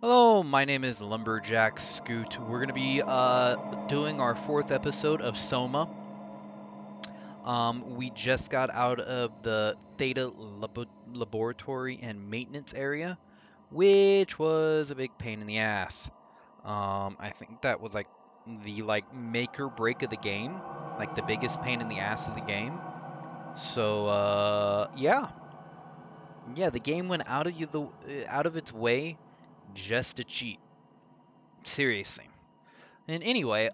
Hello, my name is Lumberjack Scoot. We're gonna be doing our fourth episode of SOMA. We just got out of the Laboratory and Maintenance area, which was a big pain in the ass. I think that was like the make or break of the game, like the biggest pain in the ass of the game. So yeah, the game went out of its way just to cheat. Seriously. And anyway,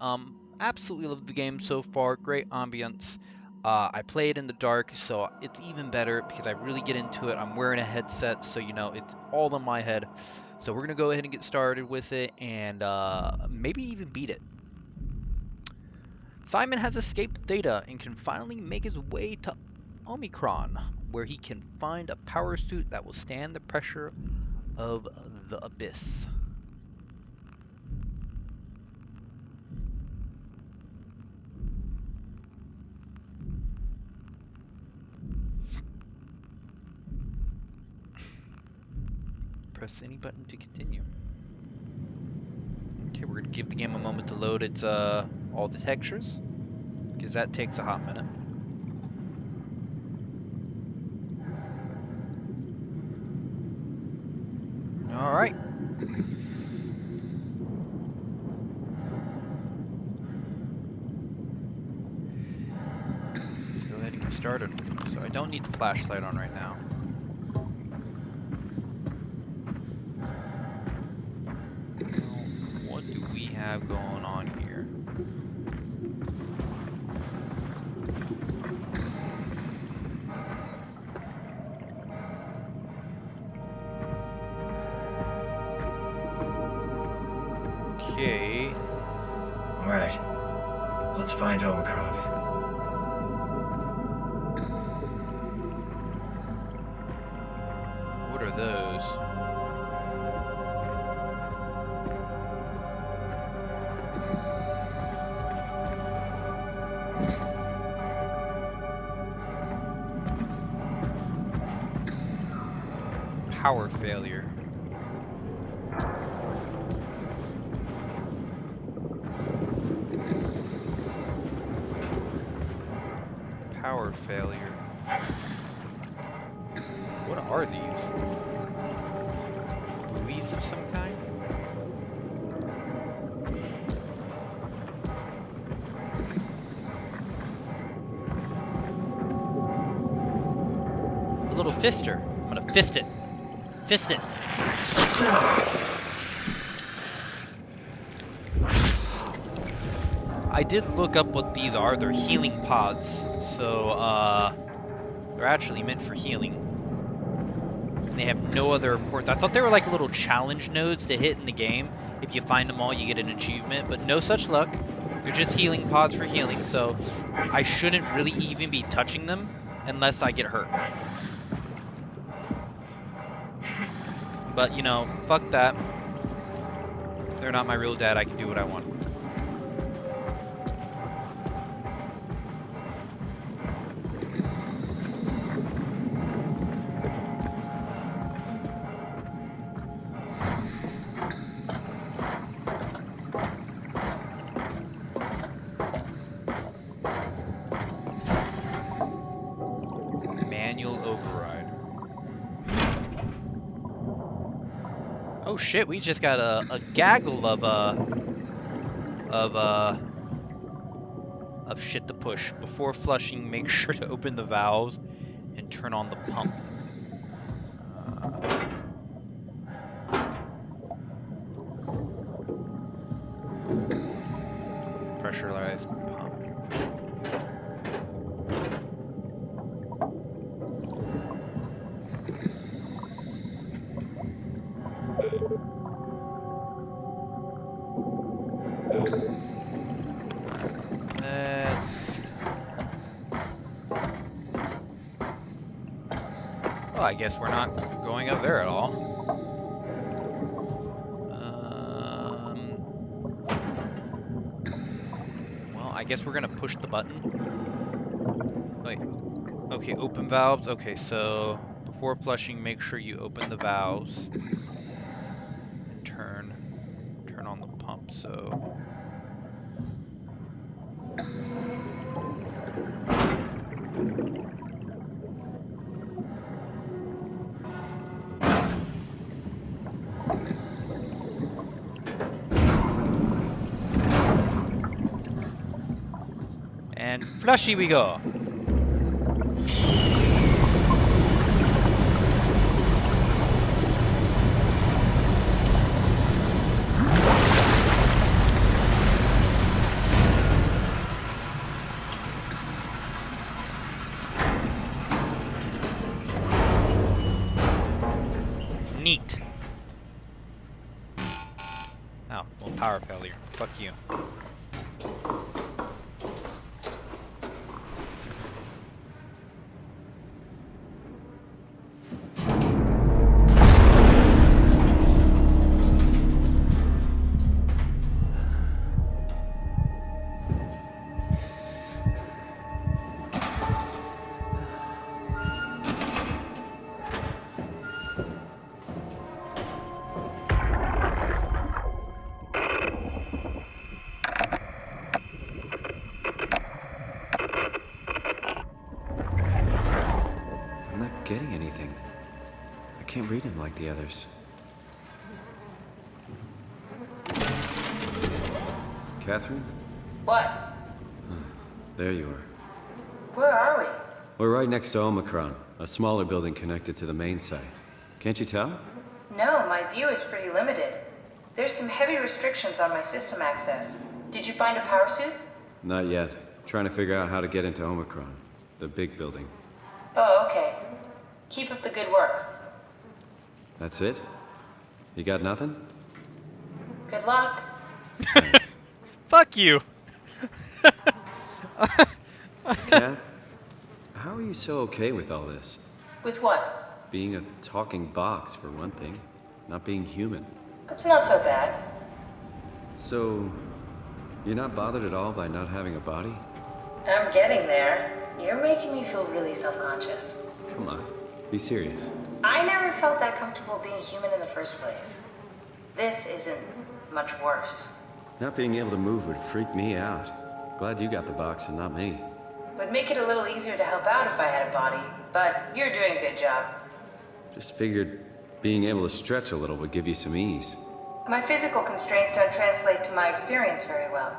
absolutely love the game so far. Great ambience. I play it in the dark, so it's even better because I really get into it. I'm wearing a headset, so it's all in my head. So we're gonna go ahead and get started with it, and maybe even beat it. Simon has escaped Theta and can finally make his way to Omicron, where he can find a power suit that will stand the pressure of the abyss. Press any button to continue. Okay, we're gonna give the game a moment to load its all the textures, because that takes a hot minute. All right. Let's go ahead and get started. So I don't need the flashlight on right now. Now, what do we have going on here? Okay. All right, let's find Omicron. What are those? Power failure. Power failure. What are these? Buoys of some kind? A little fister. I'm gonna fist it. Fist it. I did look up what these are. They're healing pods. So, they're actually meant for healing. And they have no other importance. I thought they were like little challenge nodes to hit in the game. If you find them all, you get an achievement. But no such luck. They're just healing pods for healing. So, I shouldn't really even be touching them unless I get hurt. But, fuck that. They're not my real dad. I can do what I want. Manual override. Oh shit, we just got a gaggle of shit to push. Before flushing, make sure to open the valves and turn on the pump. Pressurized pump. Well, I guess we're not going up there at all. Well, I guess we're gonna push the button. Wait. Okay, open valves. Okay, so before flushing, make sure you open the valves and so... And flushy we go. Neat. Oh, well, power failure. Fuck you. I'm not getting anything. I can't read him like the others. Catherine? What? There you are. Where are we? We're right next to Omicron, a smaller building connected to the main site. Can't you tell? No, my view is pretty limited. There's some heavy restrictions on my system access. Did you find a power suit? Not yet. Trying to figure out how to get into Omicron, the big building. Oh, okay. Keep up the good work. That's it? You got nothing? Good luck. Thanks. Fuck you! Kath, how are you so okay with all this? With what? Being a talking box, for one thing. Not being human. It's not so bad. So, you're not bothered at all by not having a body? I'm getting there. You're making me feel really self-conscious. Come on, be serious. I never felt that comfortable being human in the first place. This isn't much worse. Not being able to move would freak me out. Glad you got the box and not me. Would make it a little easier to help out if I had a body, but you're doing a good job. Just figured being able to stretch a little would give you some ease. My physical constraints don't translate to my experience very well.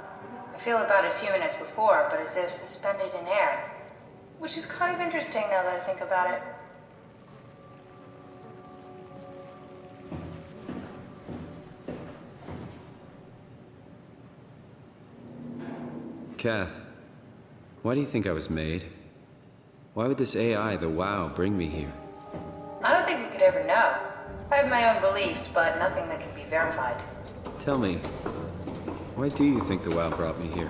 I feel about as human as before, but as if suspended in air. Which is kind of interesting now that I think about it. Kath, why do you think I was made? Why would this AI, the WoW, bring me here? I don't think we could ever know. I have my own beliefs, but nothing that can be verified. Tell me, why do you think the WoW brought me here?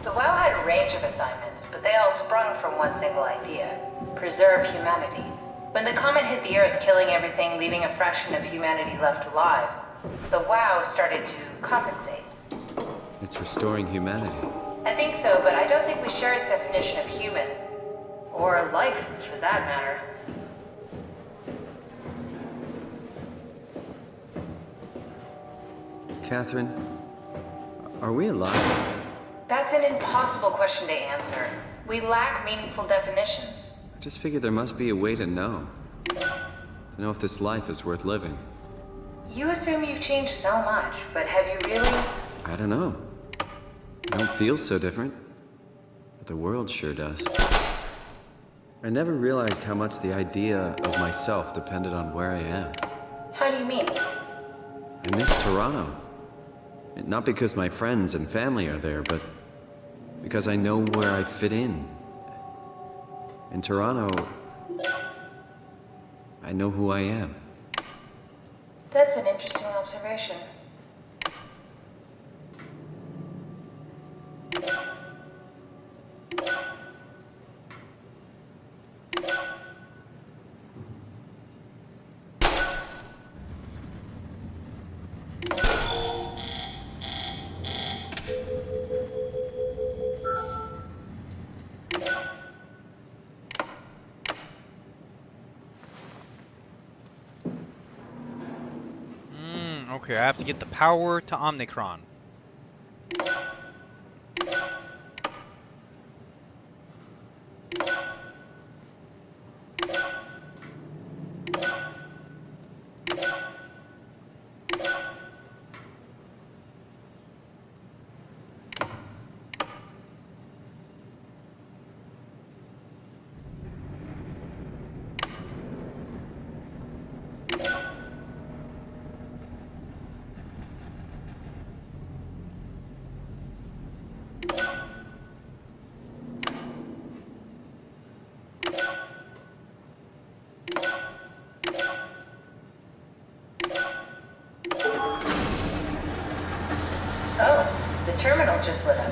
The WoW had a range of assignments, but they all sprung from one single idea. Preserve humanity. When the comet hit the Earth, killing everything, leaving a fraction of humanity left alive, the WoW started to compensate. It's restoring humanity. I think so, but I don't think we share its definition of human. Or life, for that matter. Catherine, are we alive? That's an impossible question to answer. We lack meaningful definitions. I just figured there must be a way to know. To know if this life is worth living. You assume you've changed so much, but have you really? I don't know. I don't feel so different. But the world sure does. I never realized how much the idea of myself depended on where I am. How do you mean? I miss Toronto. And not because my friends and family are there, but because I know where I fit in. In Toronto, I know who I am. That's an interesting observation. Okay, I have to get the power to Omicron. The terminal just lit up.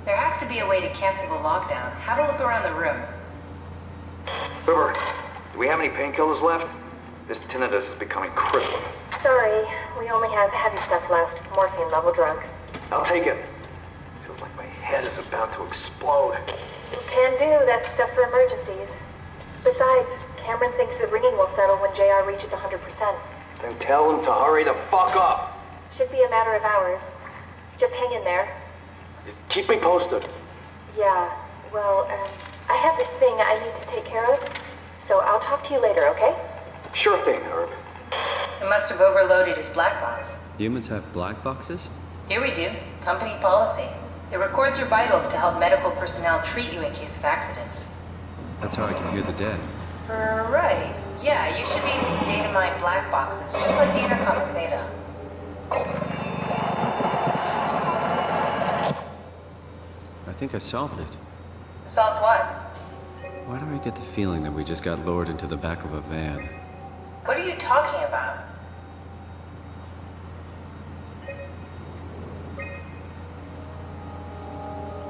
There has to be a way to cancel the lockdown. Have a look around the room. River, do we have any painkillers left? This tinnitus is becoming crippling. Sorry, we only have heavy stuff left. Morphine-level drugs. I'll take it. Feels like my head is about to explode. Can do, that's stuff for emergencies. Besides, Cameron thinks the ringing will settle when JR reaches 100%. Then tell him to hurry the fuck up. Should be a matter of hours. Just hang in there. Keep me posted. Yeah, well, I have this thing I need to take care of, so I'll talk to you later, okay? Sure thing, Herb. It must have overloaded his black box. Humans have black boxes? Here we do. Company policy. It records your vitals to help medical personnel treat you in case of accidents. That's how I can hear the dead. Right. Yeah, you should be able to data mine black boxes, just like the intercom of Theta. I think I solved it. Solved what? Why do I get the feeling that we just got lowered into the back of a van? What are you talking about?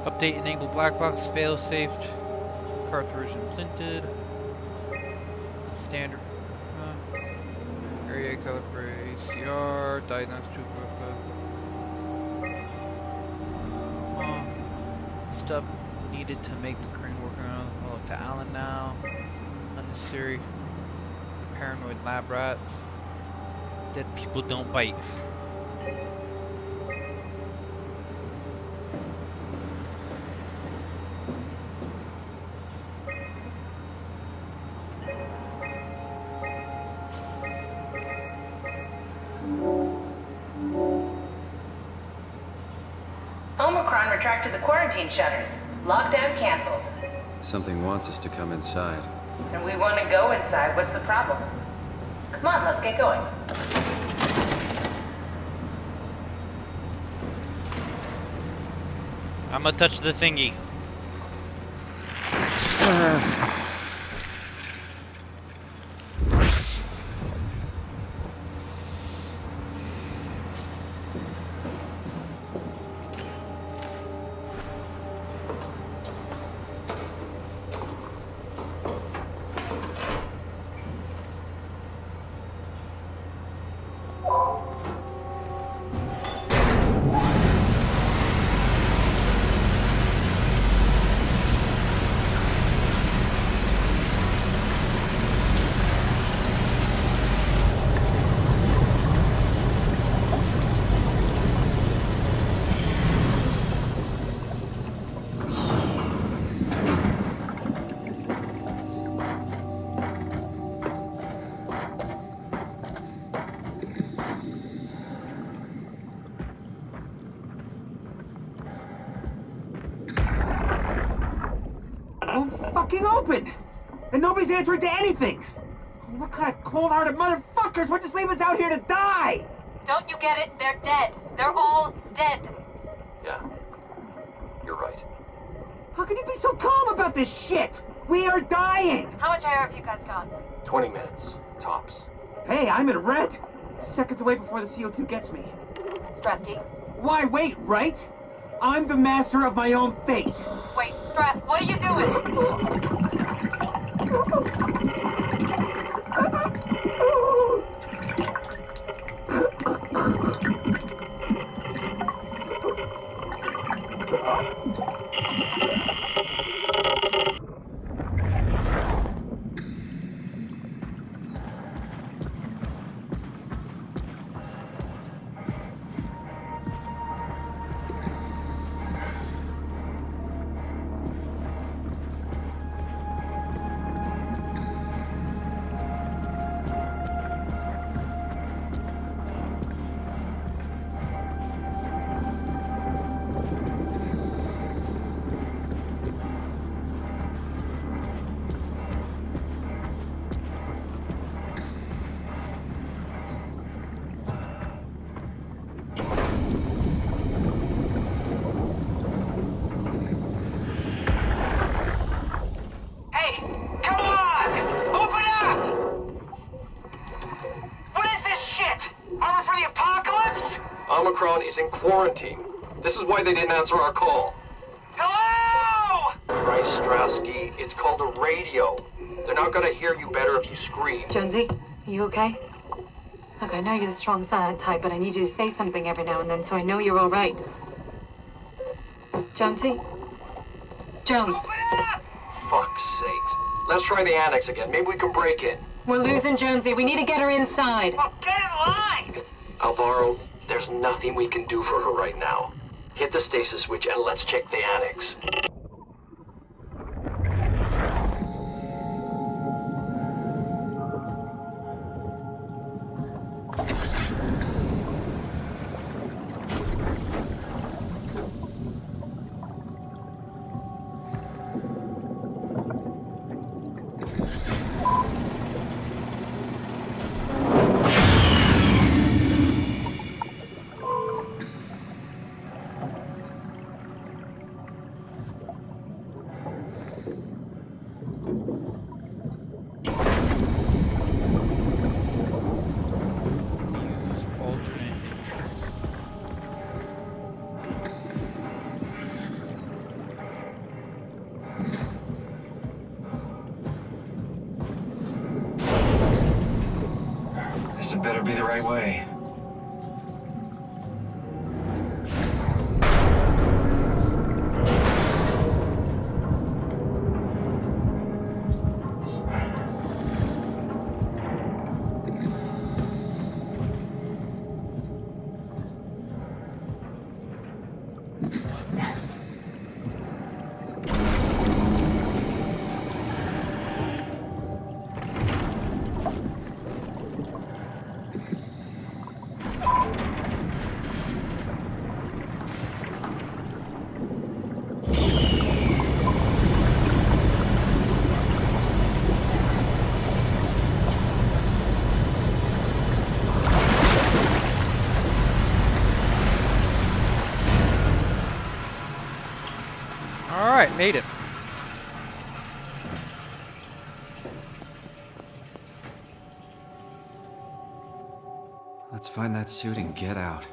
Update enable black box fail safe. Cartridge implanted. Standard. Area calibrate ACR. Diagnostic. Stuff needed to make the crane work around. Oh, to Alan now. Unnecessary. Paranoid lab rats. Dead people don't bite. Omicron retracted the quarantine shutters. Lockdown canceled. Something wants us to come inside. And we want to go inside. What's the problem? Come on, let's get going. I'ma touch the thingy. Fucking open! And nobody's answering to anything! What kind of cold-hearted motherfuckers would just leave us out here to die? Don't you get it? They're dead. They're all dead. Yeah, you're right. How can you be so calm about this shit? We are dying! How much air have you guys got? 20 minutes, tops. Hey, I'm in red! Seconds away before the CO2 gets me. Stresky. Why wait, right? I'm the master of my own fate! Wait, Stresk, what are you doing? Omicron is in quarantine. This is why they didn't answer our call. Hello! Christ, Strasky, it's called a radio. They're not gonna hear you better if you scream. Jonesy, are you okay? Look, I know you're the strong silent type, but I need you to say something every now and then so I know you're all right. Jonesy? Jones, Fuck's sakes. Let's try the annex again. Maybe we can break in. we're losing Jonesy. We need to get her inside. Well, get in line! Alvaro, there's nothing we can do for her right now. Hit the stasis switch and let's check the annex. Use alternate entrance. This had better be the right way. Alright, made it. Let's find that suit and get out.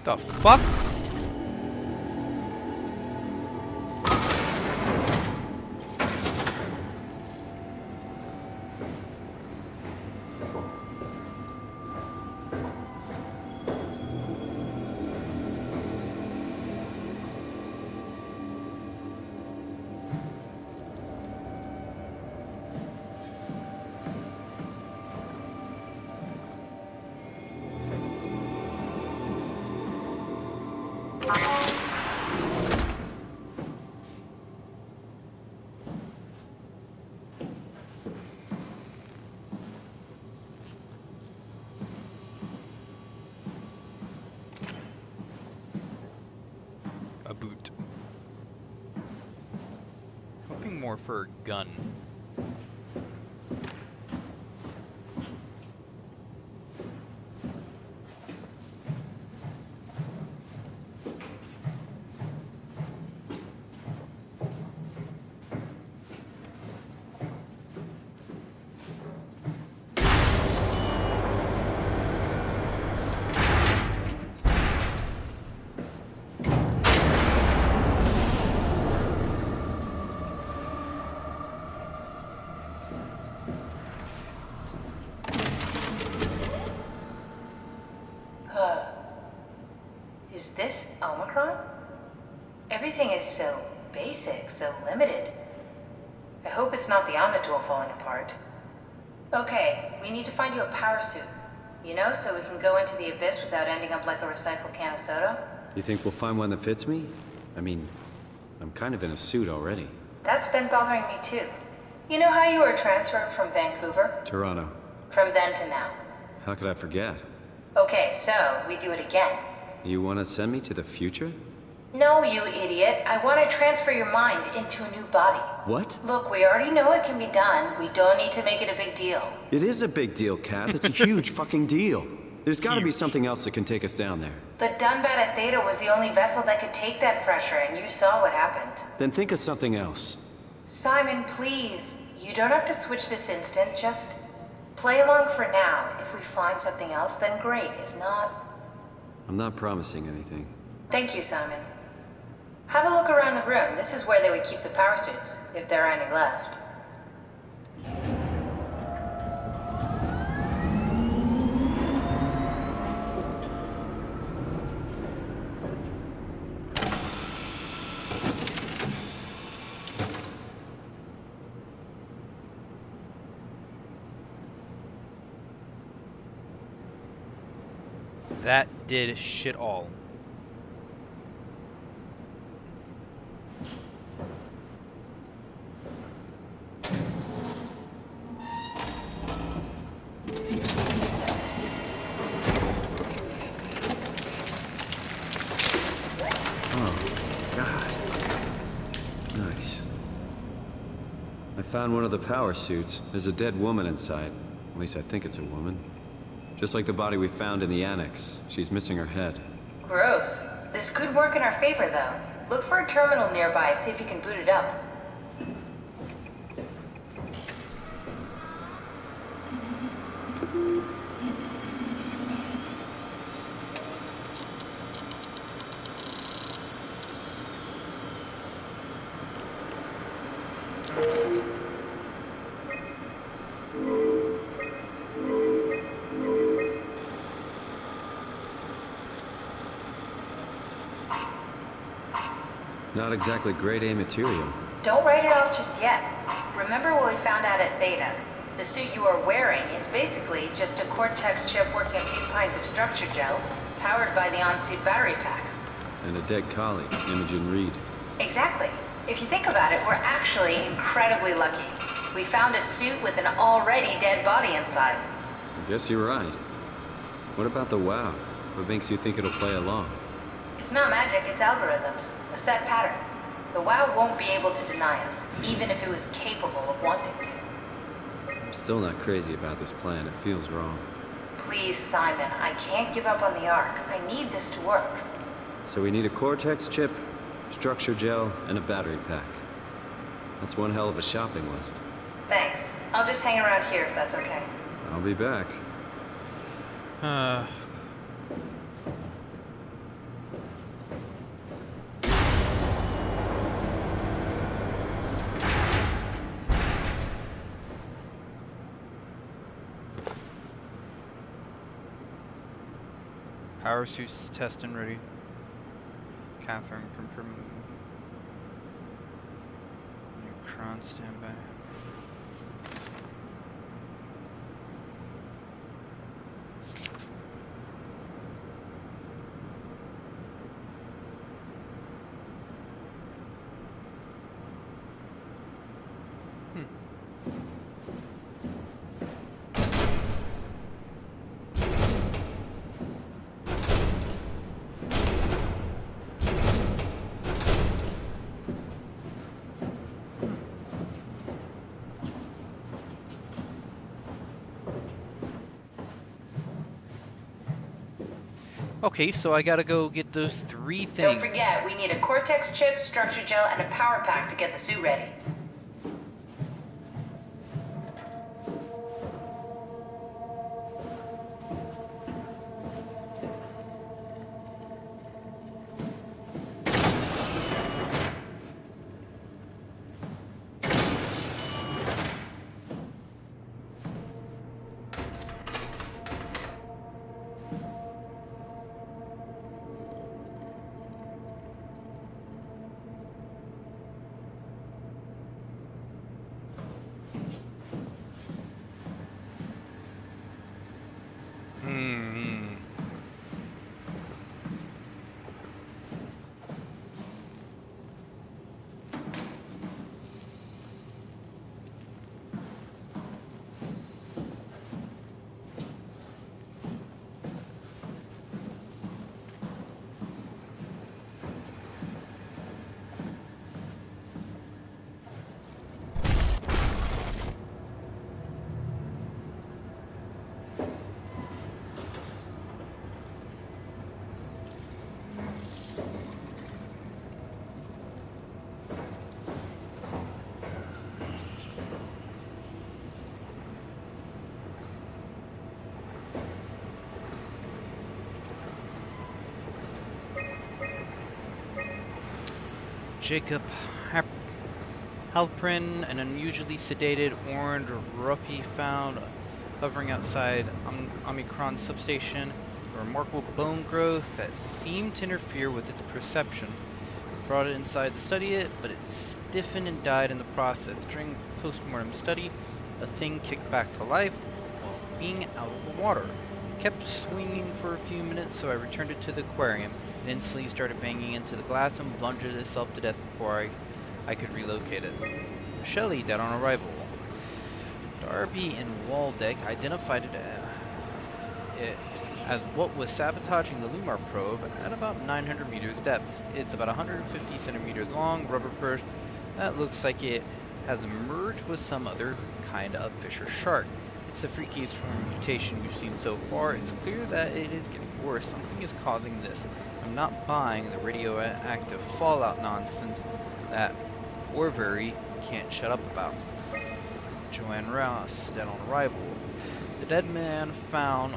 The fuck? more for a gun. Is this Omicron? Everything is so basic, so limited. I hope it's not the Omnitool falling apart. Okay, we need to find you a power suit. You know, so we can go into the abyss without ending up like a recycled can of soda. You think we'll find one that fits me? I mean, I'm kind of in a suit already. That's been bothering me too. You know how you were transferred from Vancouver? Toronto. From then to now. How could I forget? Okay, so we do it again. You want to send me to the future? No, you idiot. I want to transfer your mind into a new body. What? Look, we already know it can be done. We don't need to make it a big deal. It is a big deal, Kath. It's a huge fucking deal. There's got to be something else that can take us down there. The Dunbat at Theta was the only vessel that could take that pressure, and you saw what happened. Then think of something else. Simon, please. You don't have to switch this instant. Just play along for now. If we find something else, then great. If not... I'm not promising anything. Thank you, Simon. Have a look around the room. This is where they would keep the power suits, if there are any left. That did shit all. I found one of the power suits. There's a dead woman inside. At least I think it's a woman. Just like the body we found in the annex. She's missing her head. Gross. This could work in our favor, though. Look for a terminal nearby, see if you can boot it up. Not exactly grade A material. Don't write it off just yet. Remember what we found out at Theta? The suit you are wearing is basically just a Cortex chip working a few pints of structure gel, powered by the on-suit battery pack. And a dead colleague, Imogen Reed. Exactly. If you think about it, we're actually incredibly lucky. We found a suit with an already dead body inside. I guess you're right. What about the WoW? What makes you think it'll play along? It's not magic, it's algorithms. A set pattern. The WoW won't be able to deny us, even if it was capable of wanting to. I'm still not crazy about this plan. It feels wrong. Please, Simon, I can't give up on the Ark. I need this to work. So we need a Cortex chip, structure gel, and a battery pack. That's one hell of a shopping list. Thanks. I'll just hang around here if that's okay. I'll be back. Power suits test and ready. Catherine confirm. Neutron standby. Okay, so I gotta go get those 3 Don't things. forget, we need a Cortex chip, structure gel, and a power pack to get the suit ready. Hmm. Jacob Halprin, an unusually sedated orange ruppy found hovering outside Omicron substation. A remarkable bone growth that seemed to interfere with its perception. Brought it inside to study it, but it stiffened and died in the process. During post-mortem study, the thing kicked back to life while being out of the water. It kept swinging for a few minutes, so I returned it to the aquarium. It instantly started banging into the glass and plunged itself to death before I could relocate it. Shelley, dead on arrival. Darby and Waldeck identified it as what was sabotaging the Lumar probe at about 900 meters depth. It's about 150 centimeters long, rubber first. That looks like it has merged with some other kind of fish or shark. It's the freakiest form of mutation we've seen so far. It's clear that it is getting worse. Something is causing this. I'm not buying the radioactive fallout nonsense that Orvery can't shut up about. Joanne Ross, dead on arrival. The dead man found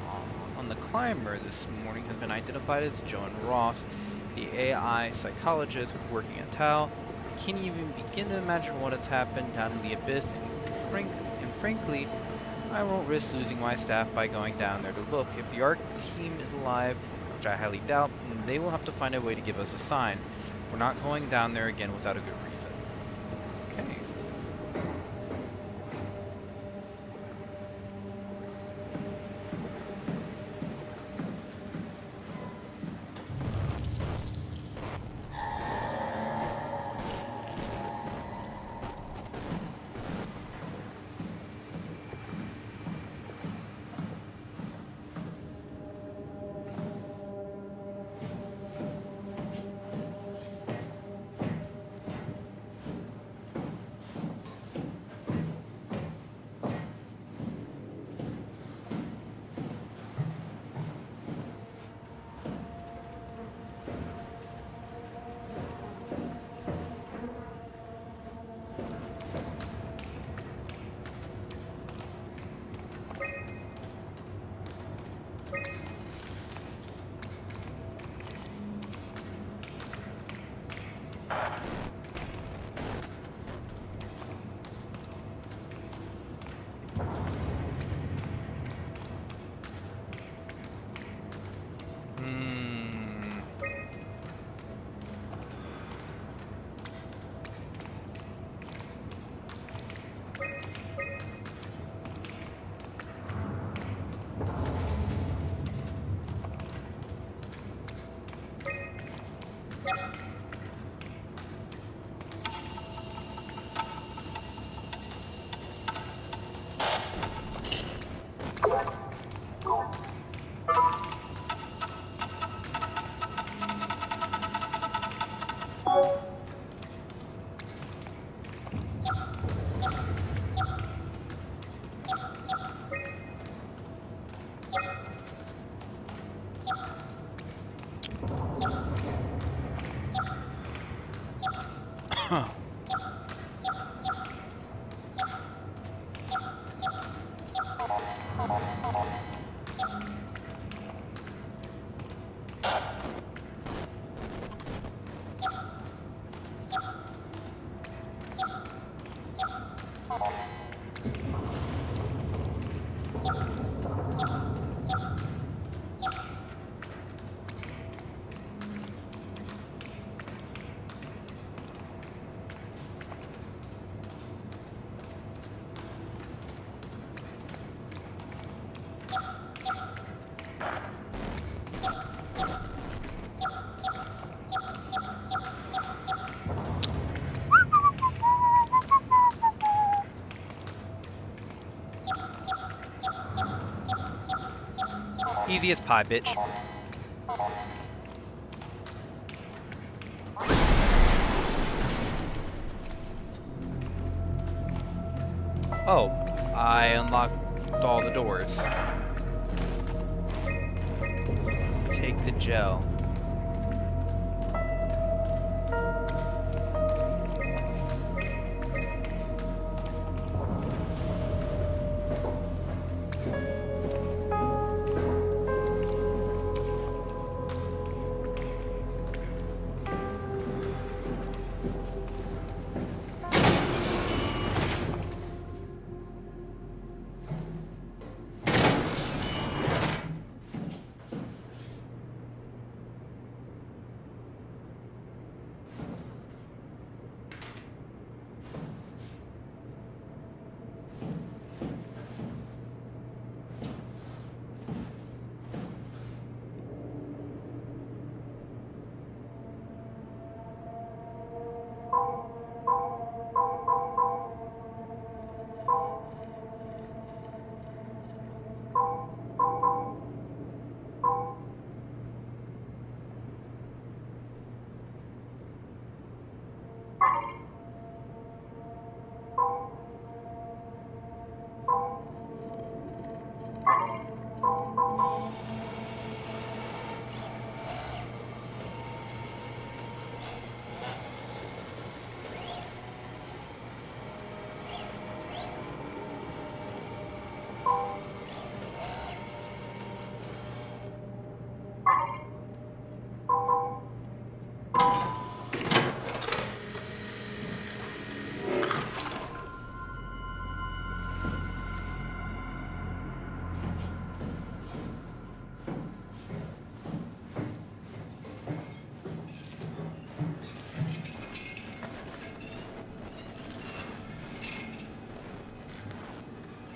on the climber this morning has been identified as Joanne Ross, the AI psychologist working at Tau. I can't even begin to imagine what has happened down in the abyss, and frankly, I won't risk losing my staff by going down there to look. If the ARC team is alive, which I highly doubt, they will have to find a way to give us a sign. We're not going down there again without a good reason. Okay. Easy as pie, bitch. Oh, I unlocked all the doors. Take the gel.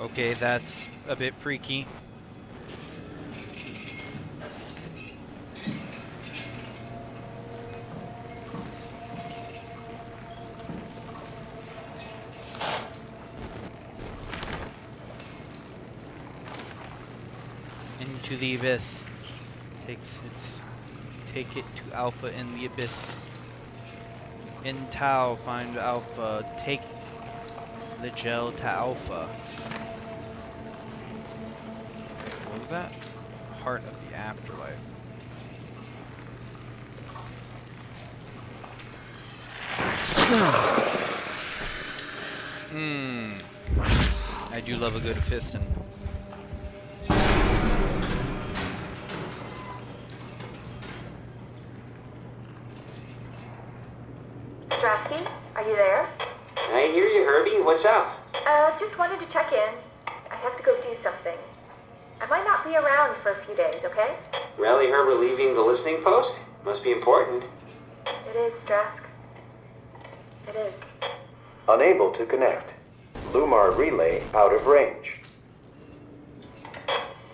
Okay, that's a bit freaky. Into the abyss. Take it to Alpha in the abyss. In Tau, find Alpha. Take the gel to Alpha. What was that? Heart of the afterlife. I do love a good piston. Strasky, are you there? I hear you, Herbie. What's up? Just wanted to check in. I have to go do something. I might not be around for a few days, okay? Rally Herbert leaving the listening post? Must be important. It is, Strask. It is. Unable to connect. Lumar relay out of range.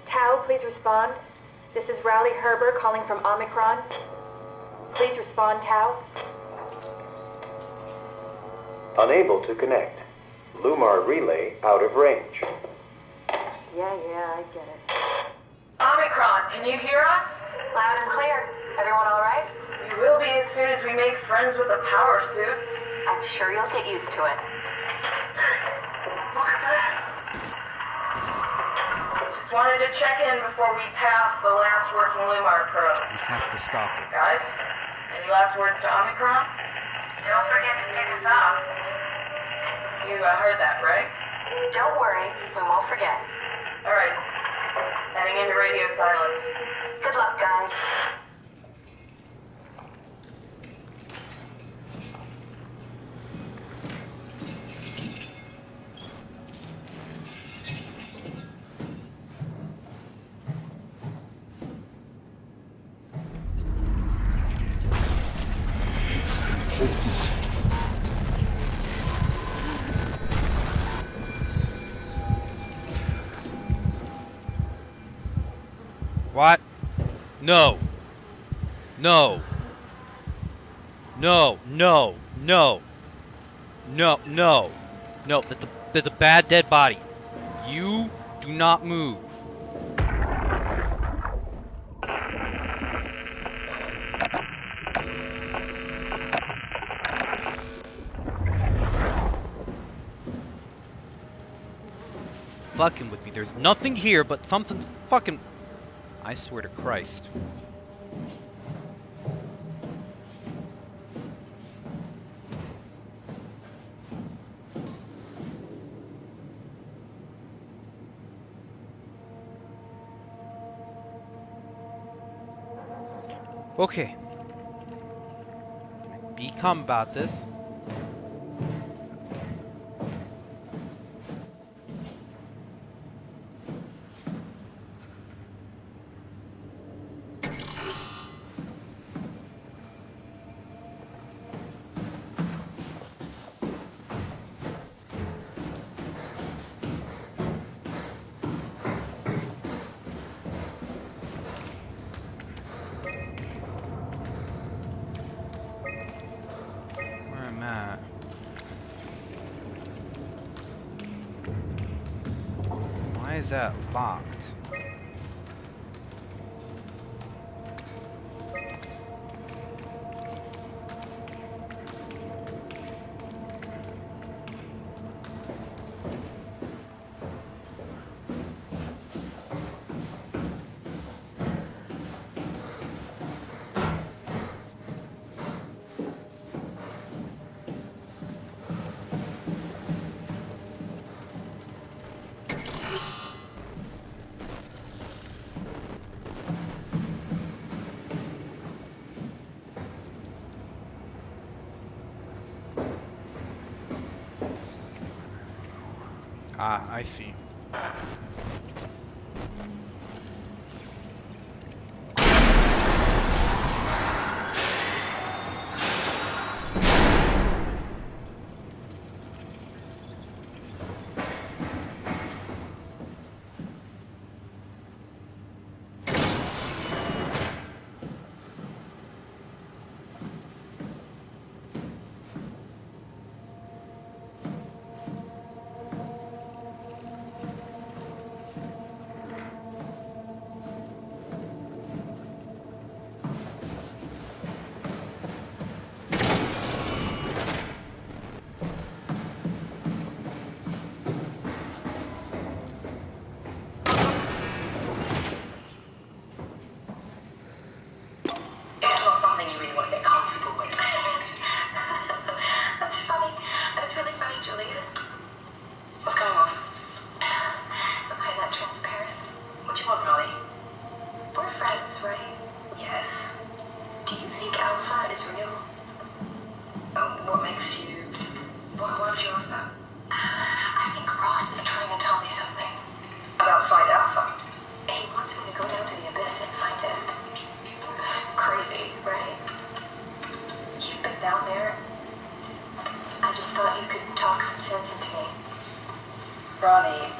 Tau, please respond. This is Rowley Herber calling from Omicron. Please respond, Tau. Unable to connect. Lumar relay out of range. Yeah, I get it. Omicron, can you hear us? Loud and clear. Everyone all right? We will be as soon as we make friends with the power suits. I'm sure you'll get used to it. Look at that. Just wanted to check in before we pass the last working Lumar probe. We have to stop it. Guys, any last words to Omicron? Don't forget to pick us up. You heard that, right? Don't worry, we won't forget. All right. Heading into radio silence. Good luck, guys. What? No. No. No. No. No. No. No. No. That's a bad dead body. You do not move. fucking with me. There's nothing here, but something's fucking... I swear to Christ. Okay. Be calm about this. Where am I at? Why is that locked? Ah, I see. It's not something you really want to get comfortable with. That's funny. That's really funny, Julia. What's going on? Am I that transparent? What do you want, Molly? We're friends, right? Yes. Do you think Alpha is real? What makes you... Why would you ask that? I think Ross is trying to tell me something. About Site Alpha? He wants me to go down to the abyss and find it. Crazy, right? You've been down there. I just thought you could talk some sense into me. Ronnie,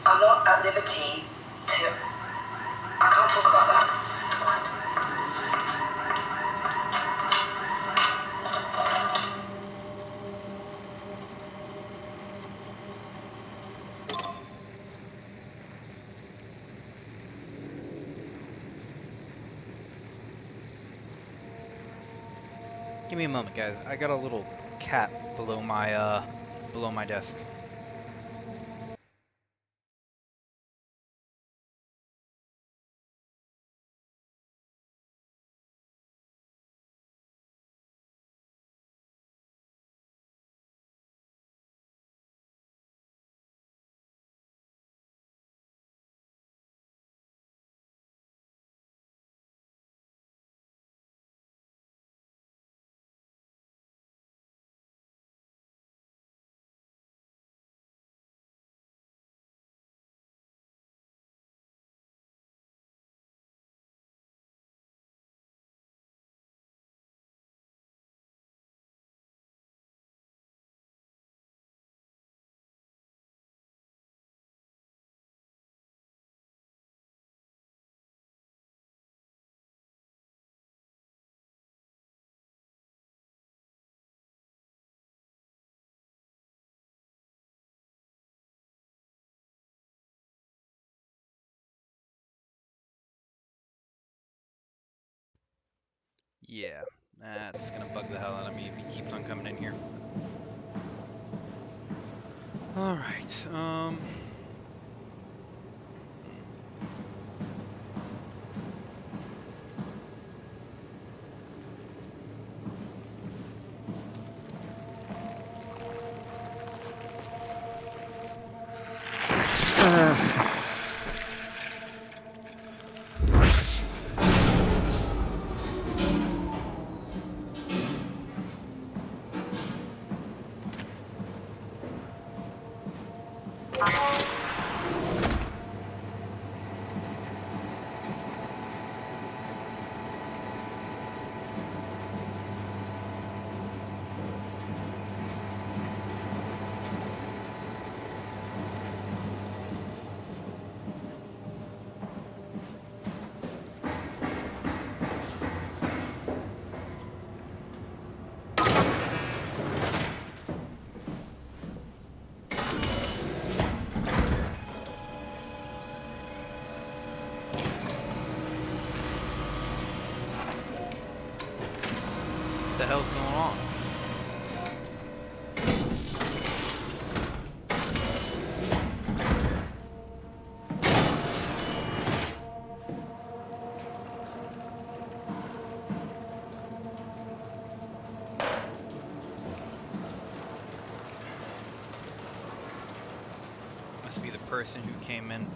I'm not at liberty to... I can't talk about that. What? Give me a moment, guys. I got a little cat below my desk. Yeah, that's gonna bug the hell out of me if he keeps on coming in here. Alright, what the hell's going on? Must be the person who came in.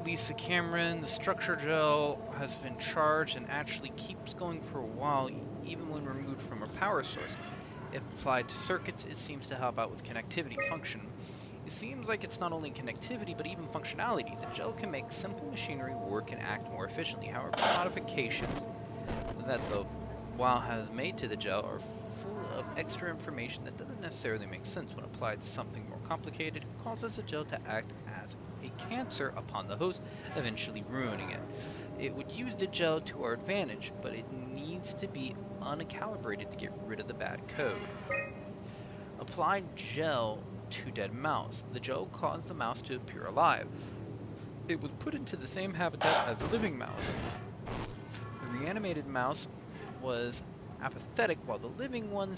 Lisa Cameron, the structure gel has been charged and actually keeps going for a while, even when removed from a power source. If applied to circuits, it seems to help out with connectivity function. It seems like it's not only connectivity, but even functionality. The gel can make simple machinery work and act more efficiently. However, modifications that the WoW has made to the gel are full of extra information that doesn't necessarily make sense when applied to something more complicated. It causes the gel to act as a cancer upon the host, eventually ruining it. It would use the gel to our advantage, but it needs to be uncalibrated to get rid of the bad code. Apply gel to dead mouse. The gel caused the mouse to appear alive. It was put into the same habitat as the living mouse. The reanimated mouse was apathetic while the living one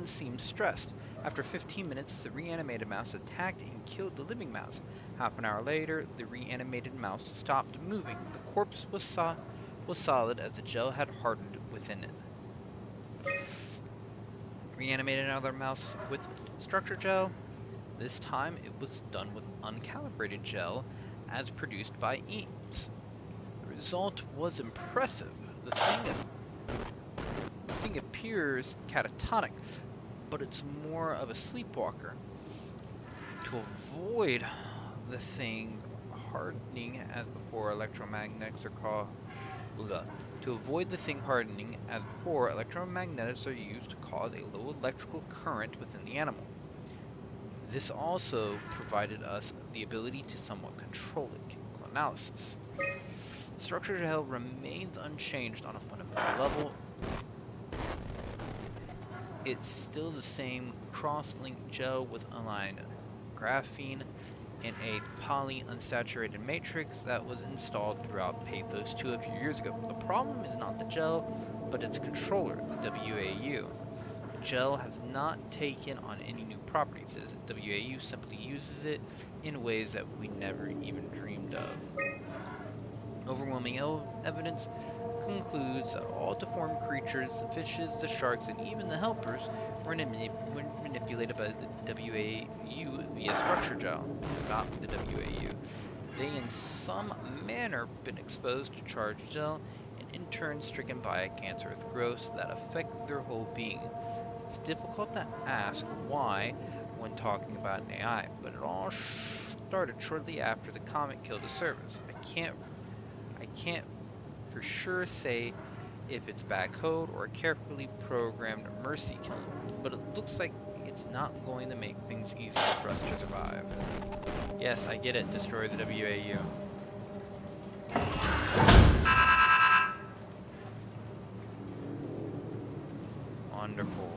seemed stressed. After 15 minutes, the reanimated mouse attacked and killed the living mouse. Half an hour later, the reanimated mouse stopped moving. The corpse was solid as the gel had hardened within it. Reanimated another mouse with structure gel. This time, it was done with uncalibrated gel as produced by Eames. The result was impressive. The thing appears catatonic, but it's more of a sleepwalker. To avoid the thing hardening as before, electromagnets are used to cause a low electrical current within the animal. This also provided us the ability to somewhat control it. Chemical analysis. Structure gel remains unchanged on a fundamental level. It's still the same cross-linked gel with aligned graphene. in a polyunsaturated matrix that was installed throughout Pathos 2 a few years ago. The problem is not the gel, but its controller, the WAU. The gel has not taken on any new properties. The WAU simply uses it in ways that we never even dreamed of. Overwhelming evidence concludes that all deformed creatures, the fishes, the sharks, and even the helpers were manipulated by the WAU via structure gel. Stop the WAU. They in some manner been exposed to charged gel and in turn stricken by a cancerous growth that affect their whole being. It's difficult to ask why when talking about an AI, but it all started shortly after the comet killed the servers. I can't for sure say if it's bad code or a carefully programmed mercy kill, but it looks like it's not going to make things easier for us to survive. Yes, I get it, destroy the WAU. Wonderful.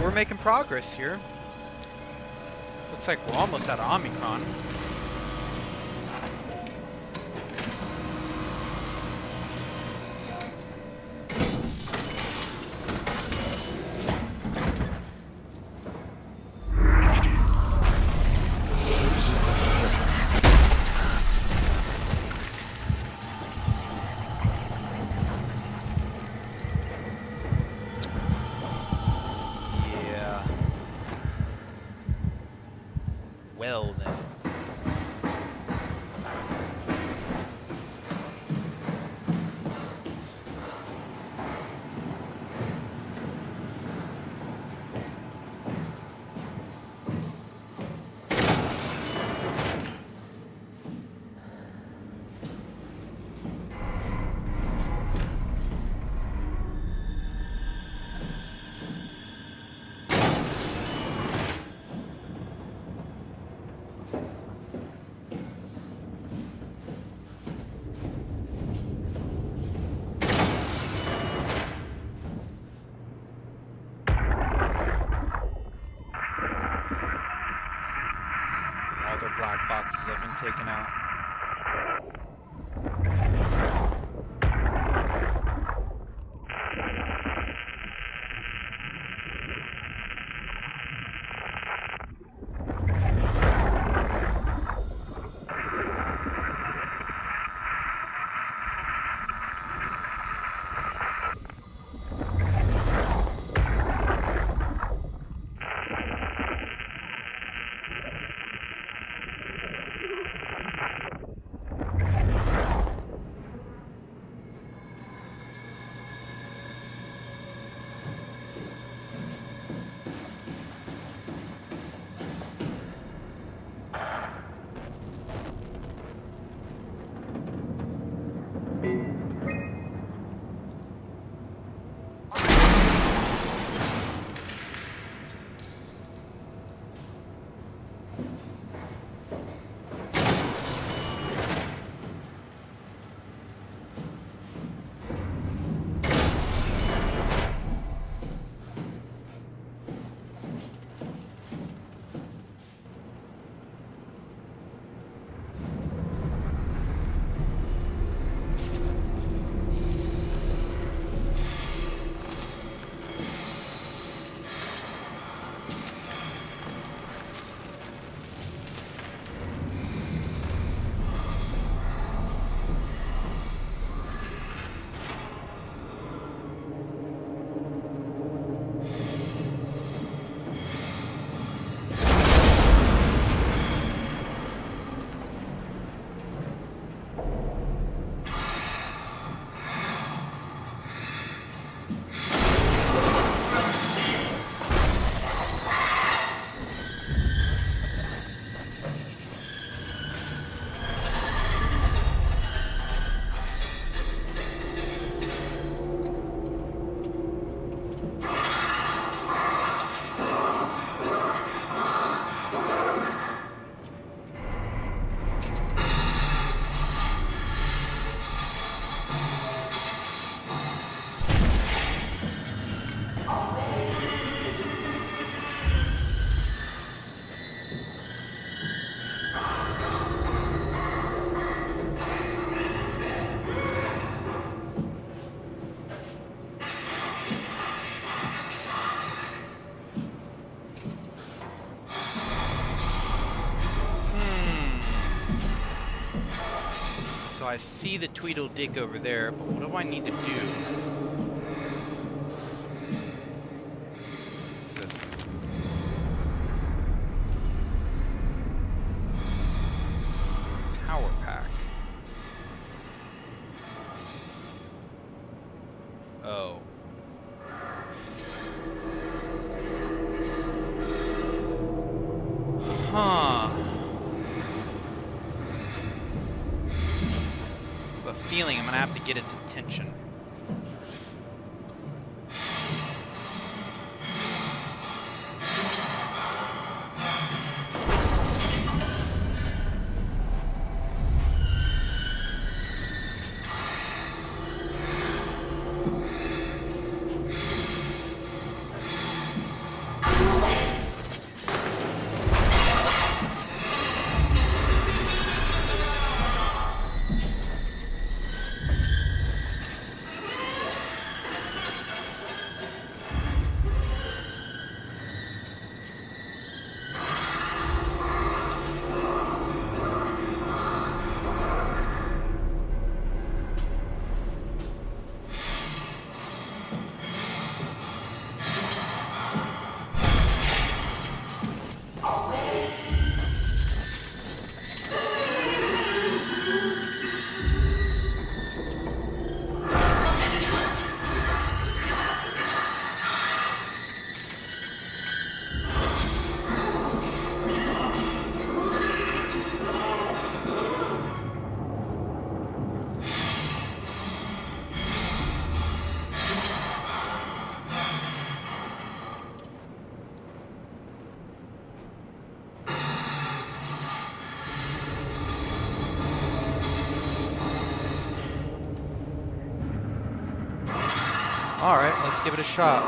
We're making progress here. Looks like we're almost out of Omicron. Well then. Black boxes have been taken out. So I see the Tweedledee over there, but what do I need to do? What's this? Power pack. Oh. Huh. I have a feeling I'm gonna have to get its attention. Alright, let's give it a shot.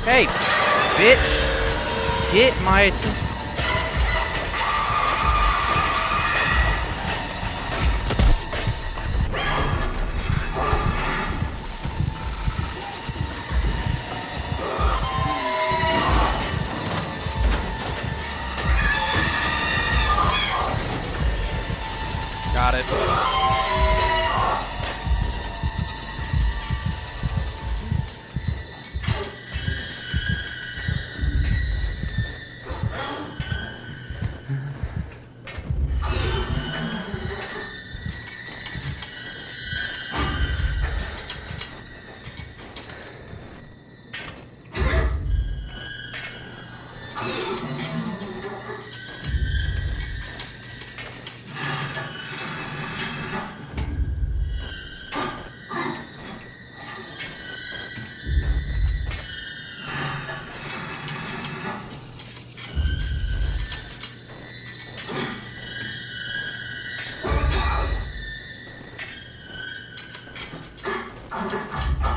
Hey, bitch! Get my attention. Got it.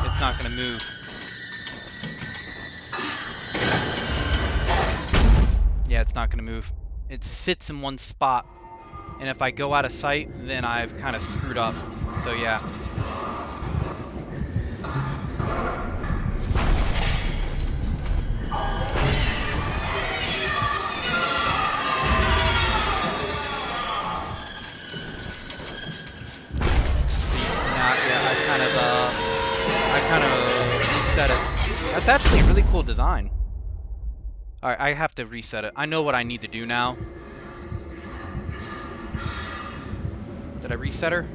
It's not gonna move. Yeah, it's not gonna move. It sits in one spot. And if I go out of sight, then I've kind of screwed up. So yeah. I kind of reset it. That's actually a really cool design. Alright, I have to reset it. I know what I need to do now. Did I reset her?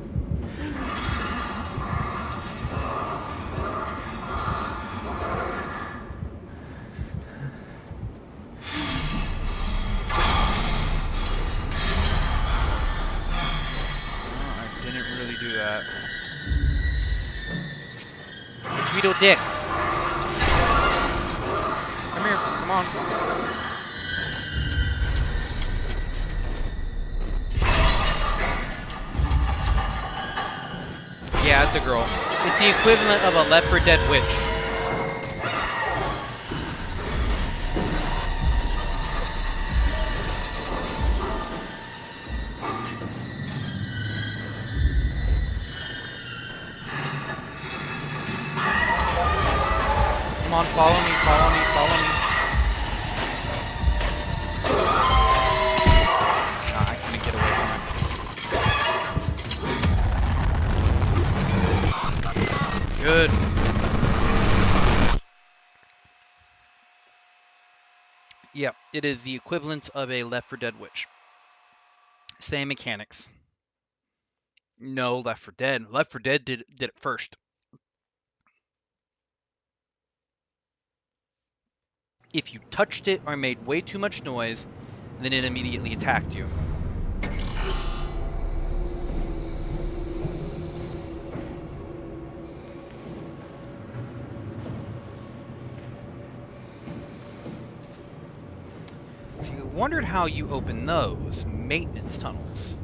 do that. Tweedle-dick. Come here, come on. Yeah, it's a girl. It's the equivalent of a Left 4 Dead witch. Come on, follow me, follow me, follow me. Nah, I couldn't get away from it. Good. Yep, it is the equivalent of a Left 4 Dead witch. Same mechanics. No, Left 4 Dead. Left 4 Dead did it first. If you touched it or made way too much noise, then it immediately attacked you. So you wondered how you open those maintenance tunnels.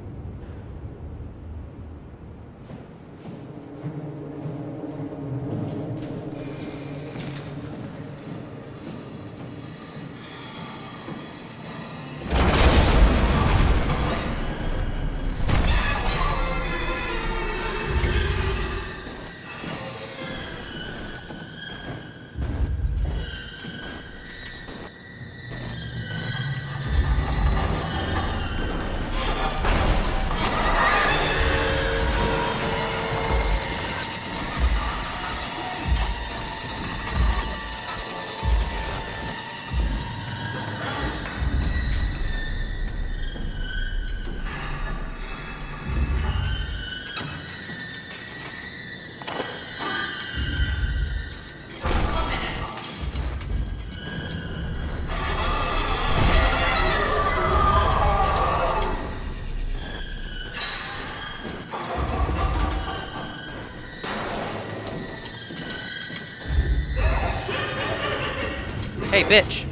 Hey, bitch!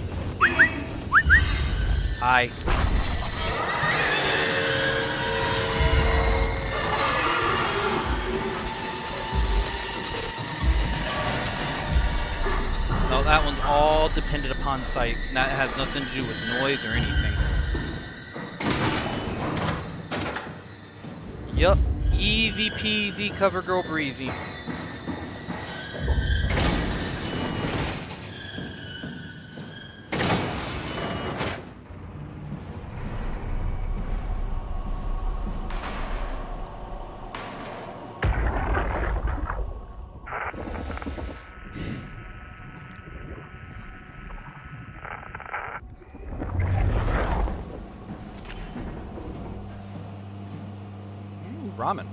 Hi. No, that one's all dependent upon sight. And that has nothing to do with noise or anything. Yup. Easy peasy, cover girl breezy. Ramen.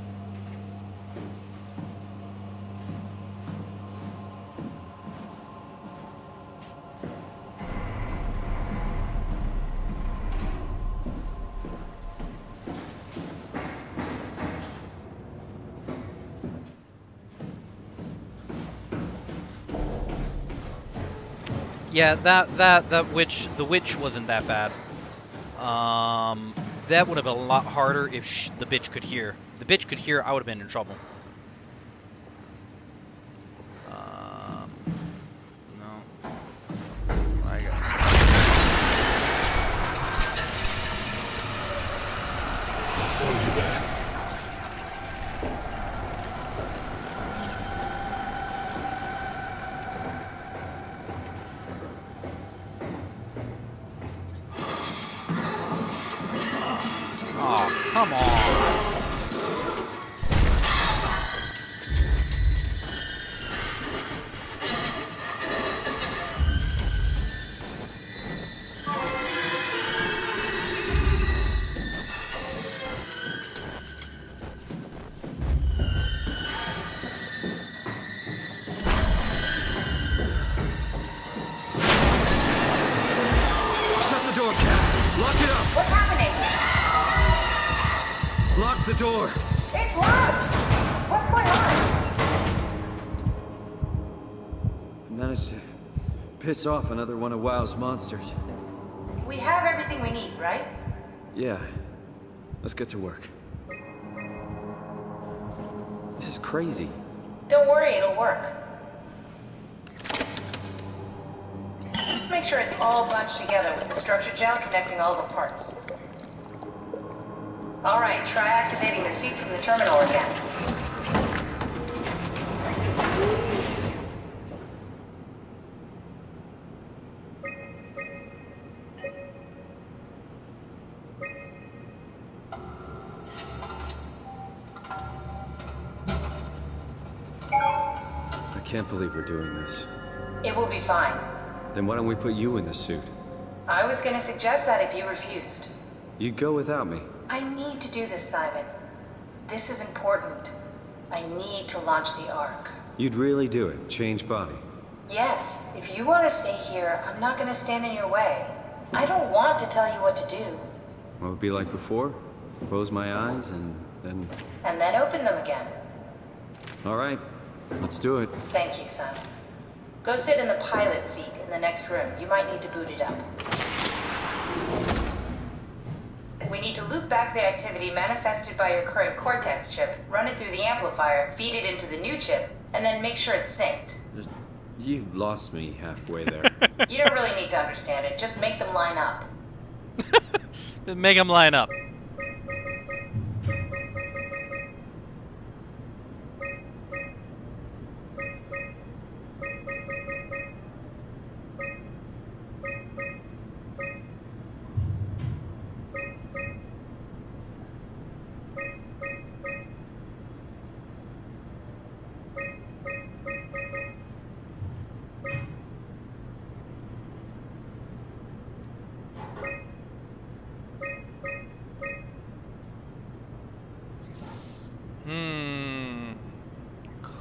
Yeah, the witch wasn't that bad. That would have been a lot harder if the bitch could hear. The bitch could hear, I would have been in trouble. No. I guess. Oh, come on. What's happening? Lock the door! It's locked! What's going on? I managed to piss off another one of WoW's monsters. We have everything we need, right? Yeah. Let's get to work. This is crazy. Don't worry, it'll work. Make sure it's all bunched together with the structure gel connecting all the parts. Alright, try activating the suit from the terminal again. I can't believe we're doing this. It will be fine. Then why don't we put you in the suit? I was gonna suggest that if you refused. You'd go without me. I need to do this, Simon. This is important. I need to launch the Ark. You'd really do it? Change body? Yes, if you want to stay here, I'm not gonna stand in your way. I don't want to tell you what to do. What would it be like before? Close my eyes and then... And then open them again. All right, let's do it. Thank you, son. Go sit in the pilot seat in the next room. You might need to boot it up. We need to loop back the activity manifested by your current Cortex chip, run it through the amplifier, feed it into the new chip, and then make sure it's synced. You lost me halfway there. You don't really need to understand it. Just make them line up. Make them line up.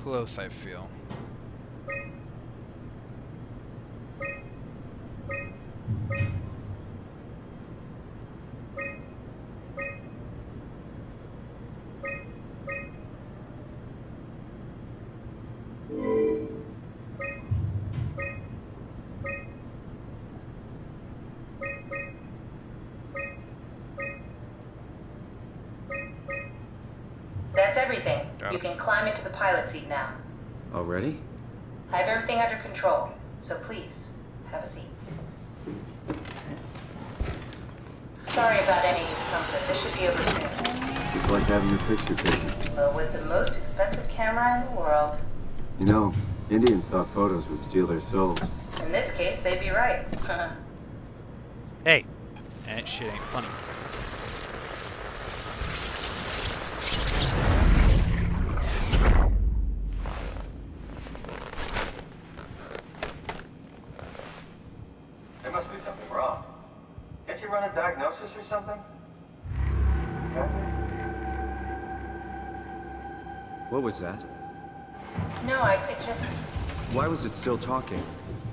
Close, I feel. That's everything. You can climb into the pilot seat now. Already? I have everything under control, so please, have a seat. Sorry about any discomfort. This should be over soon. It's like having your picture taken. But with the most expensive camera in the world. You know, Indians thought photos would steal their souls. In this case, they'd be right. Hey, that shit ain't funny. There must be something wrong. Can't you run a diagnosis or something? What was that? No, it just... Why was it still talking?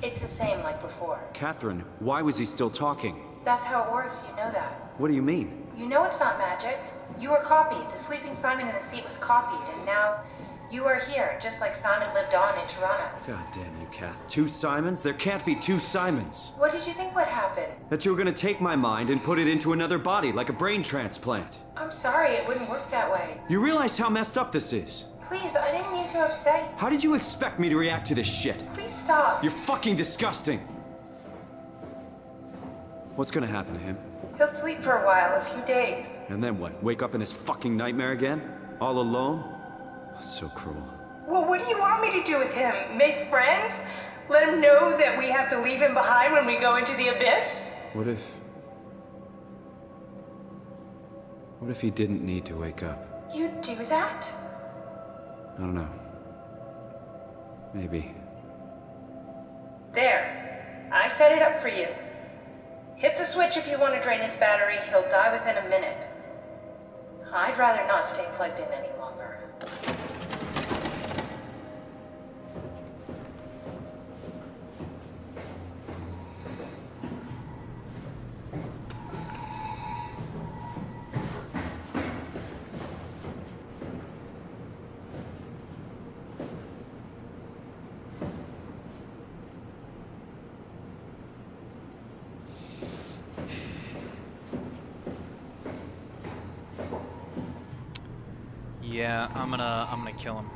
It's the same like before. Catherine, why was he still talking? That's how it works, you know that. What do you mean? You know it's not magic. You were copied. The sleeping Simon in the seat was copied, and now you are here, just like Simon lived on in Toronto. God damn you, Kath. 2 Simons? There can't be 2 Simons. What did you think would happen? That you were gonna take my mind and put it into another body, like a brain transplant. I'm sorry, it wouldn't work that way. You realize how messed up this is? Please, I didn't mean to upset you. How did you expect me to react to this shit? Please stop. You're fucking disgusting. What's gonna happen to him? He'll sleep for a while, a few days. And then what? Wake up in this fucking nightmare again? All alone? So cruel. Well, what do you want me to do with him? Make friends? Let him know that we have to leave him behind when we go into the abyss? What if he didn't need to wake up? You'd do that? I don't know. Maybe. There. I set it up for you. Hit the switch if you want to drain his battery. He'll die within a minute. I'd rather not stay plugged in any longer. Yeah, I'm gonna kill him.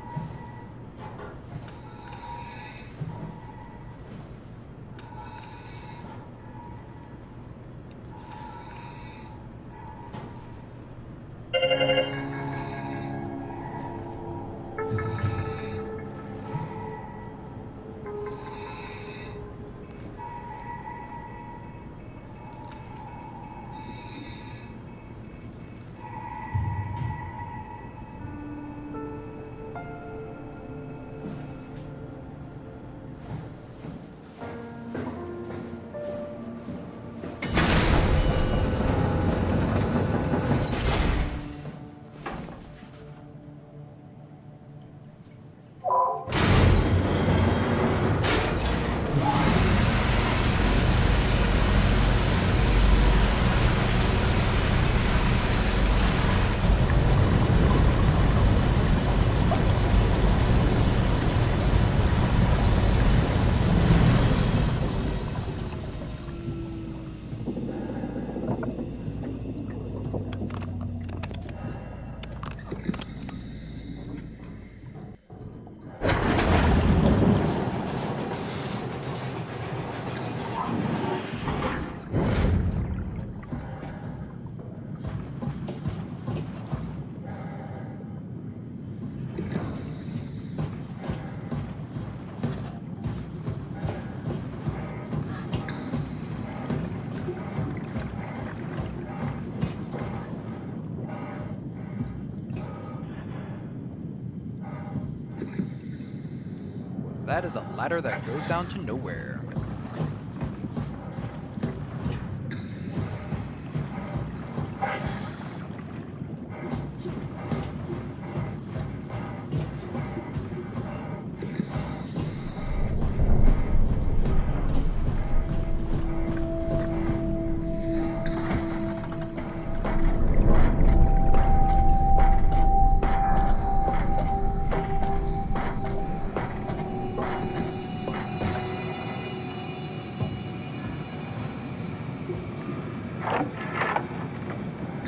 That is a ladder that goes down to nowhere.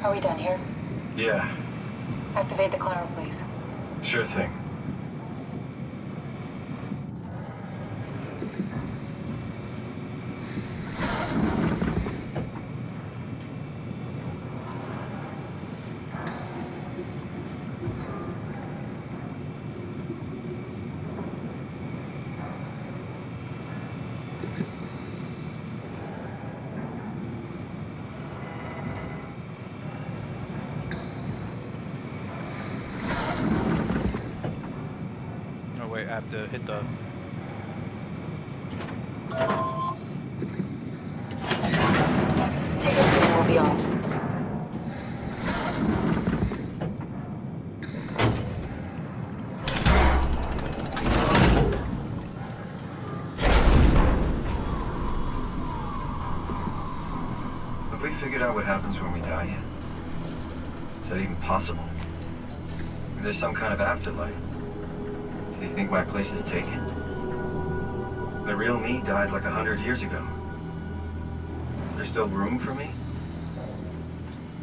Are we done here? Yeah, Activate the climber, please. sure thing. Oh wait, I have to hit the... Take a seat and we'll be off. Have we figured out what happens when we die yet? Is that even possible? Is there some kind of afterlife? Do you think my place is taken? The real me died like 100 years ago. Is there still room for me?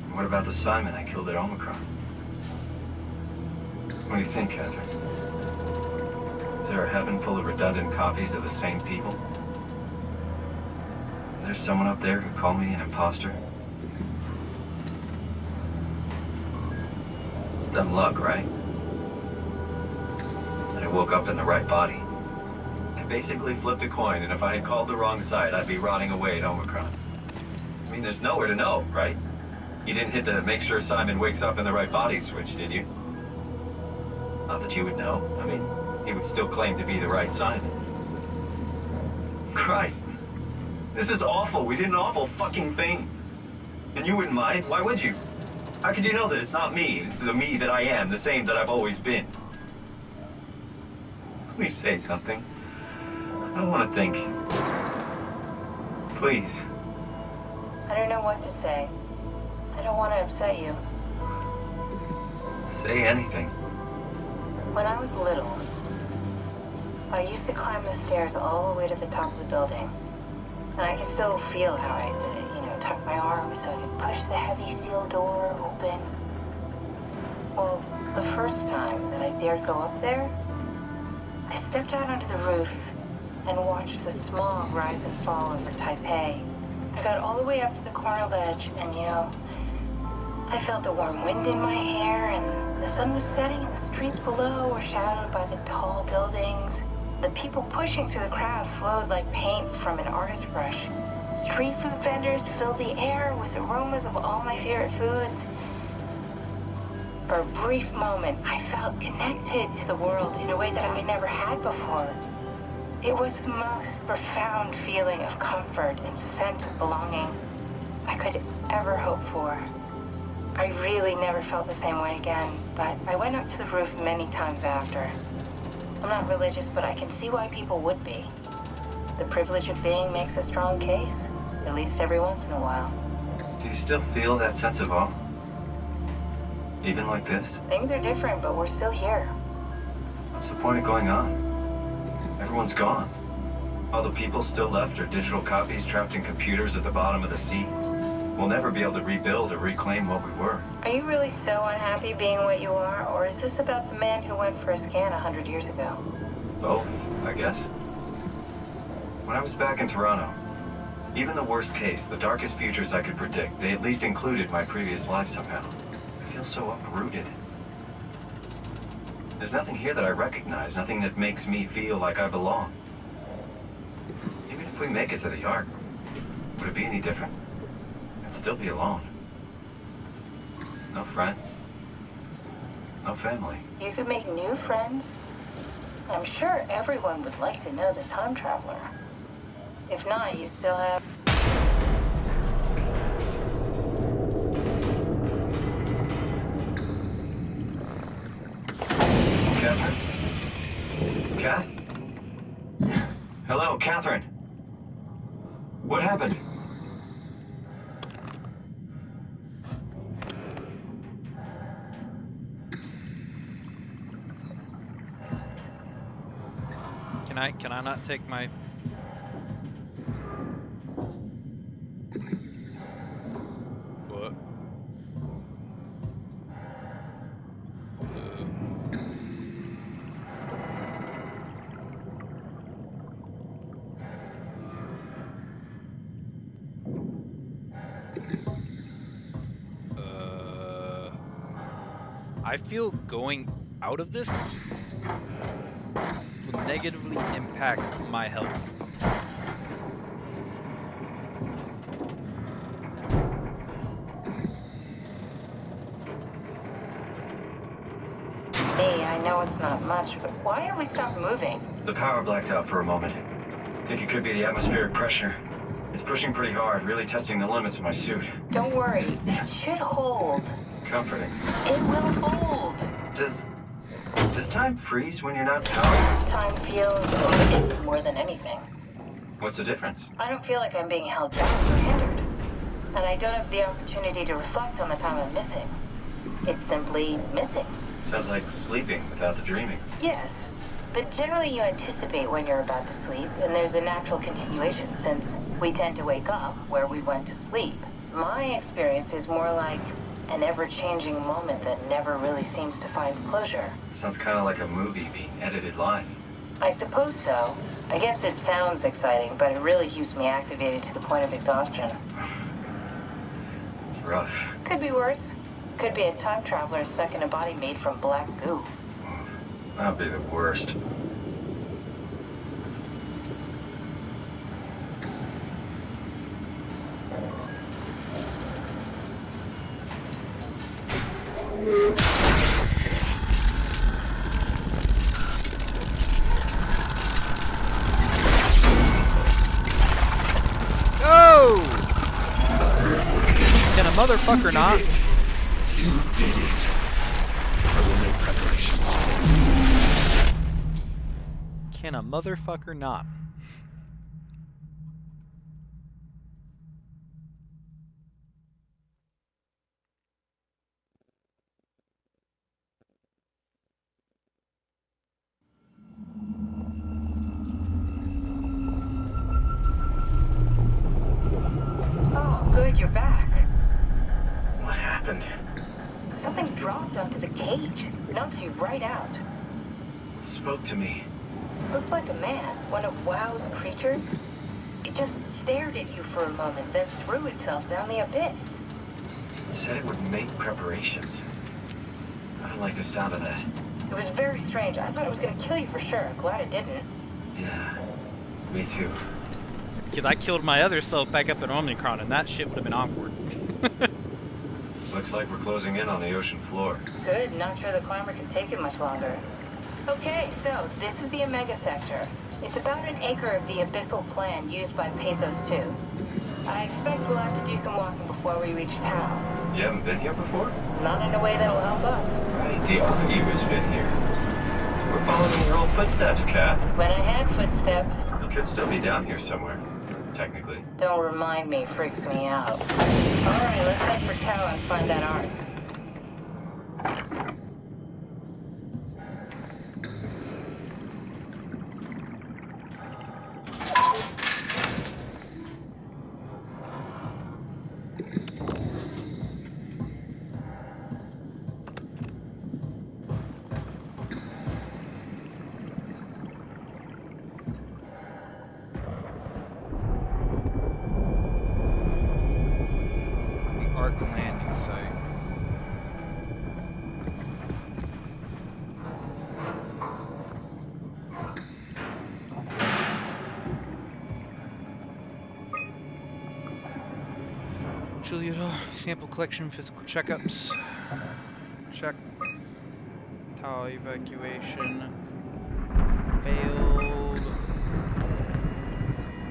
And what about the Simon I killed at Omicron? What do you think, Catherine? Is there a heaven full of redundant copies of the same people? Is there someone up there who called me an imposter? It's dumb luck, right? That I woke up in the right body. I basically flipped a coin, and if I had called the wrong side, I'd be rotting away at Omicron. I mean, there's nowhere to know, right? You didn't hit the make sure Simon wakes up in the right body switch, did you? Not that you would know. I mean, he would still claim to be the right Simon. Christ. This is awful. We did an awful fucking thing. And you wouldn't mind? Why would you? How could you know that it's not me, the me that I am, the same that I've always been? Please say something. I don't want to think. Please. I don't know what to say. I don't want to upset you. Say anything. When I was little, I used to climb the stairs all the way to the top of the building. And I can still feel how I did it, tuck my arm so I could push the heavy steel door open. Well, the first time that I dared go up there, I stepped out onto the roof and watched the smog rise and fall over Taipei. I got all the way up to the corner ledge, and I felt the warm wind in my hair, and the sun was setting, and the streets below were shadowed by the tall buildings. The people pushing through the crowd flowed like paint from an artist's brush. Street food vendors filled the air with aromas of all my favorite foods. For a brief moment, I felt connected to the world in a way that I never had before. It was the most profound feeling of comfort and sense of belonging I could ever hope for. I really never felt the same way again, but I went up to the roof many times after. I'm not religious, but I can see why people would be. The privilege of being makes a strong case, at least every once in a while. Do you still feel that sense of awe? Even like this? Things are different, but we're still here. What's the point of going on? Everyone's gone. All the people still left are digital copies trapped in computers at the bottom of the sea. We'll never be able to rebuild or reclaim what we were. Are you really so unhappy being what you are, or is this about the man who went for a scan 100 years ago? Both, I guess. When I was back in Toronto, even the worst case, the darkest futures I could predict, they at least included my previous life somehow. I feel so uprooted. There's nothing here that I recognize, nothing that makes me feel like I belong. Even if we make it to the Ark, would it be any different? I'd still be alone. No friends. No family. You could make new friends. I'm sure everyone would like to know the time traveler. If not, you still have... Catherine? Kath? Hello, Catherine. What happened? Can I not take my... What? I feel going out of this will negatively impact my health. Hey, I know it's not much, but why have we stopped moving? The power blacked out for a moment. Think it could be the atmospheric pressure. It's pushing pretty hard, really testing the limits of my suit. Don't worry, it should hold. Comforting. It will hold. Does time freeze when you're not powered? Time feels overrated more than anything. What's the difference? I don't feel like I'm being held back or hindered. And I don't have the opportunity to reflect on the time I'm missing. It's simply missing. Sounds like sleeping without the dreaming. Yes, but generally you anticipate when you're about to sleep, and there's a natural continuation since we tend to wake up where we went to sleep. My experience is more like an ever-changing moment that never really seems to find closure. Sounds kind of like a movie being edited live. I suppose so. I guess it sounds exciting, but it really keeps me activated to the point of exhaustion. It's rough. Could be worse. Could be a time traveler stuck in a body made from black goo. That'd be the worst. Go! Can a motherfucker not? You did it. I will make preparations. Can a motherfucker not? Oh, good, you're back. What happened? Something dropped onto the cave. reach. Knocks you right out. It spoke to me. Looked like a man, one of WoW's creatures. It just stared at you for a moment, then threw itself down the abyss. It said it would make preparations. I don't like the sound of that. It was very strange. I thought it was gonna kill you for sure. Glad it didn't. Yeah, me too. Because I killed my other self back up in Omnicron, and that shit would have been awkward. Looks like we're closing in on the ocean floor. Good, not sure the climber can take it much longer. Okay, so this is the Omega Sector. It's about an acre of the abyssal plan used by Pathos 2. I expect we'll have to do some walking before we reach town. You haven't been here before? Not in a way that'll help us. Right, the other you has been here. We're following your old footsteps, Kat. When I had footsteps. You could still be down here somewhere, technically. Don't remind me, freaks me out. Alright, let's head for Tau and find that ark. Arc landing site. Julieta, sample collection, physical checkups. Check. Tau evacuation. Failed.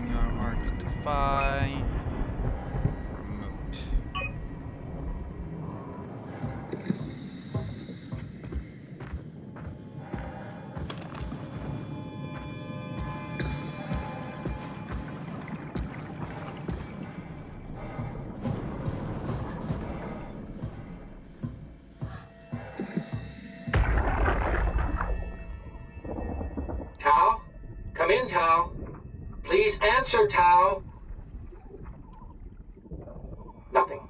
Neon arc defy. Remote. Tau? Come in, Tau. Please answer, Tau. Nothing.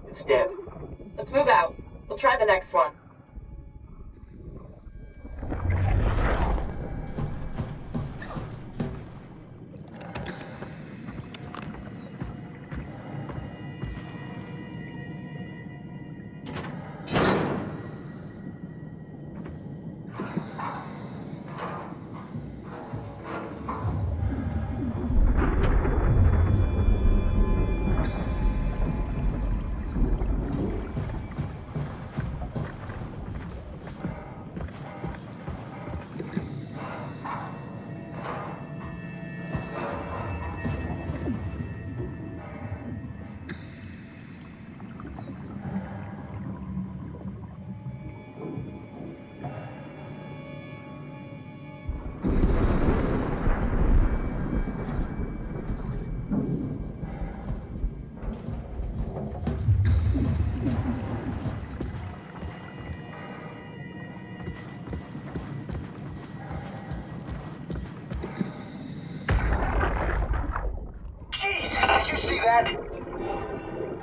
It's dead. Let's move out. We'll try the next one.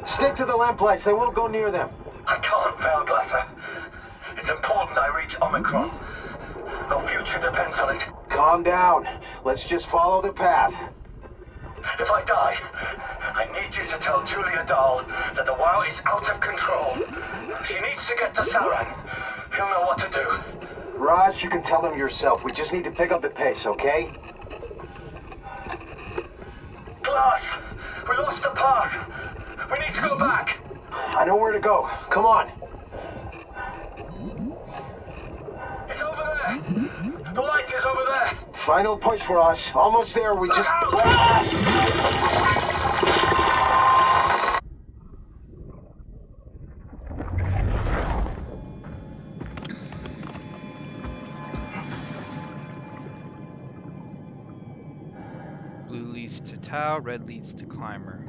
Stick to the lamplights. They won't go near them. I can't, Valglasser. It's important I reach Omicron. Our future depends on it. Calm down. Let's just follow the path. If I die, I need you to tell Julia Dahl that the WoW is out of control. She needs to get to Sauron. He'll know what to do. Raj, you can tell him yourself. We just need to pick up the pace, okay? Glass! We lost the path! We need to go back! I know where to go. Come on. It's over there! The light is over there! Final push, Raj. Almost there. We just... Blue leads to Tau, red leads to Climber.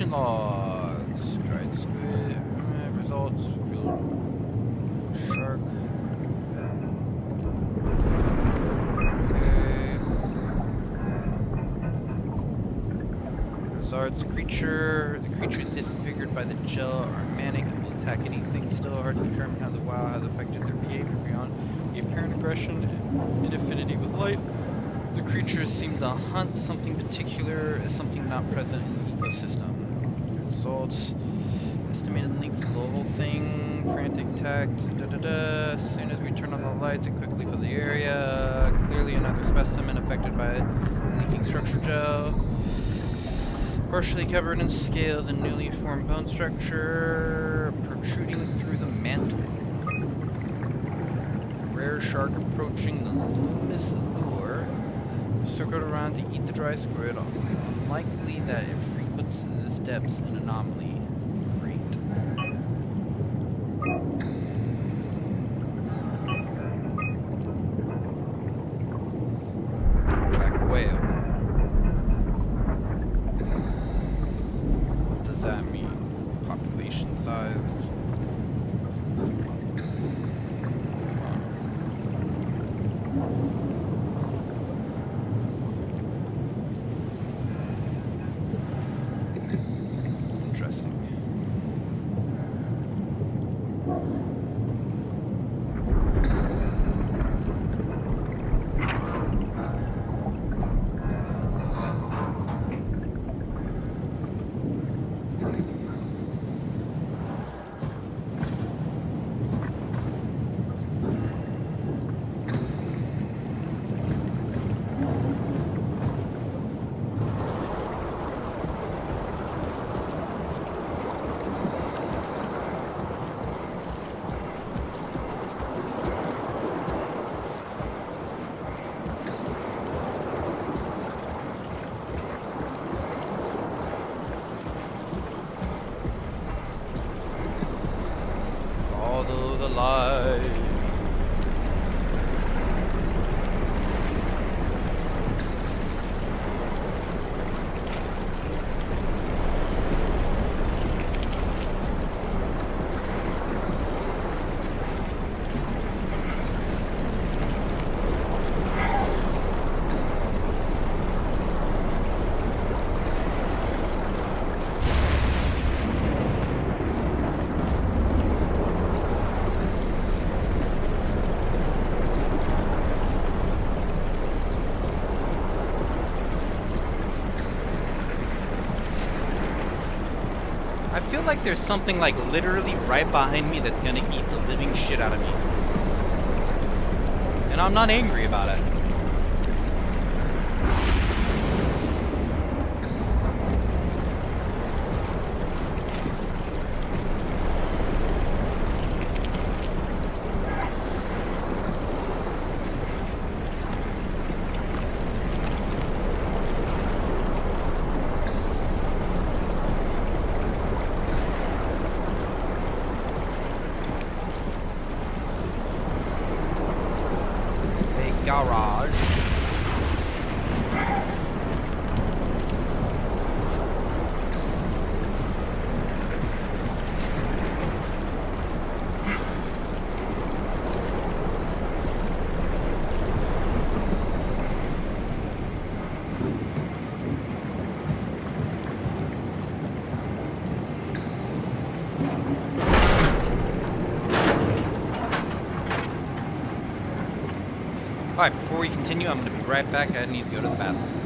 mission logs. Dried squid. Results. Fuel shark. Okay. Results. Creature. The creature is disfigured by the gel or manic and will attack anything. Still hard to determine how the WoW has affected their behavior beyond the apparent aggression and affinity with light. The creatures seem to hunt something particular, something not present in the ecosystem. Results. Estimated length of the whole thing. Frantic attack. As soon as we turn on the lights, it quickly fills the area. Clearly another specimen affected by leaking structure gel. Partially covered in scales and newly formed bone structure. Protruding through the mantle. Rare shark approaching the luminous lure. Circled around to eat the dry squid. Unlikely that it frequents its depths, an anomaly. Great. Black whale. What does that mean? Population size. Interesting. Follow the light. I feel like there's something like literally right behind me that's gonna eat the living shit out of me. And I'm not angry about it. Garage. Alright, before we continue, I'm going to be right back. I need to go to the bathroom.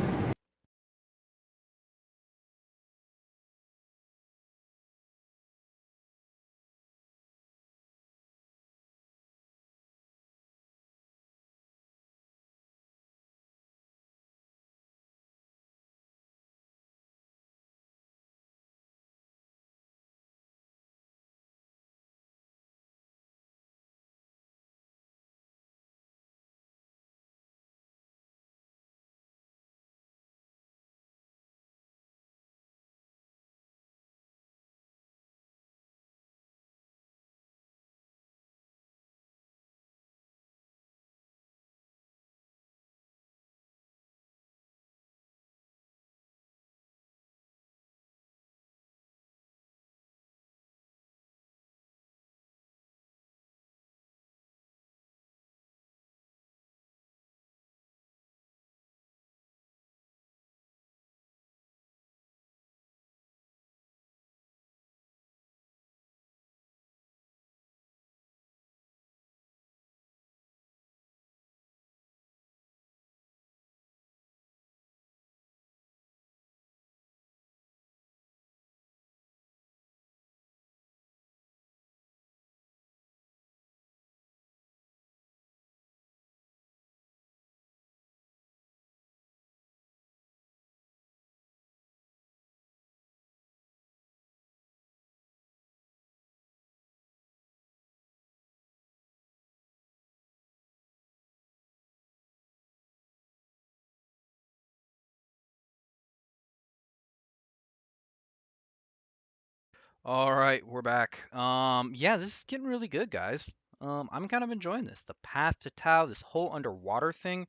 All right, we're back. Yeah, this is getting really good, guys. I'm kind of enjoying this. The path to Tau, this whole underwater thing,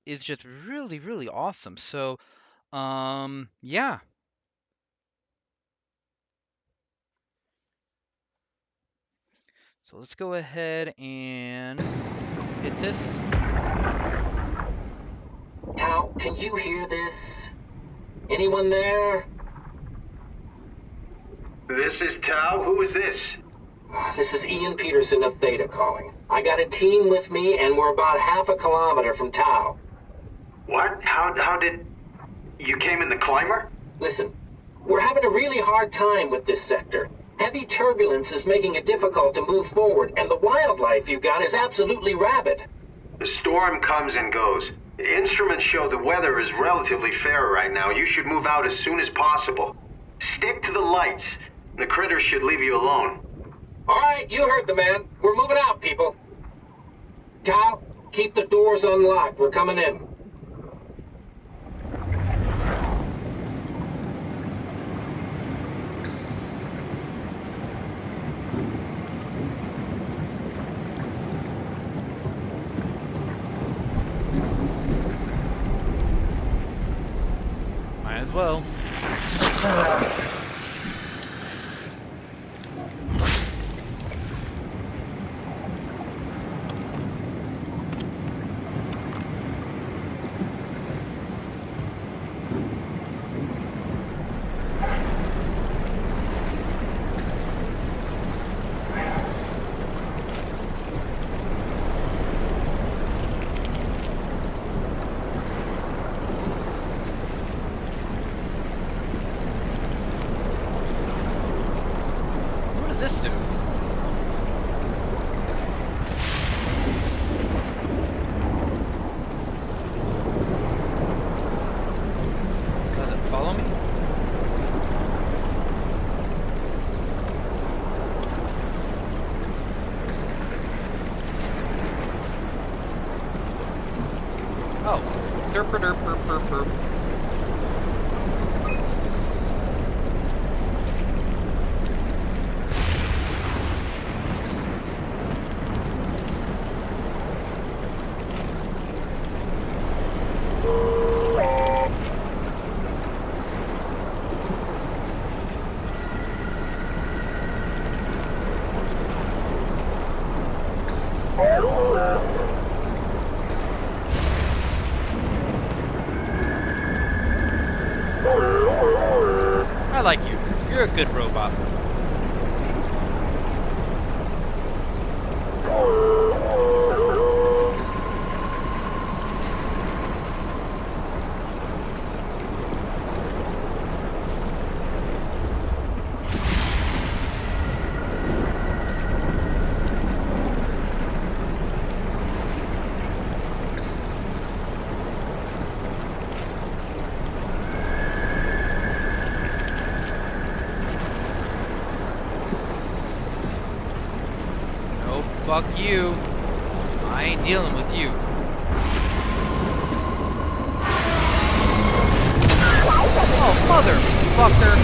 is just really, really awesome. So, yeah. So let's go ahead and hit this. Tao, can you hear this? Anyone there? This is Tau. Who is this? This is Ian Peterson of Theta calling. I got a team with me, and we're about half a kilometer from Tau. What? How did... You came in the climber? Listen, we're having a really hard time with this sector. Heavy turbulence is making it difficult to move forward, and the wildlife you got is absolutely rabid. The storm comes and goes. Instruments show the weather is relatively fair right now. You should move out as soon as possible. Stick to the lights. The critters should leave you alone. All right, you heard the man. We're moving out, people. Tao, keep the doors unlocked. We're coming in. Might as well. What does this do? Does it follow me? Oh, derp derp derp derp derp. I like you. You're a good robot. Nope, fuck you. I ain't dealing with you. Oh, motherfucker!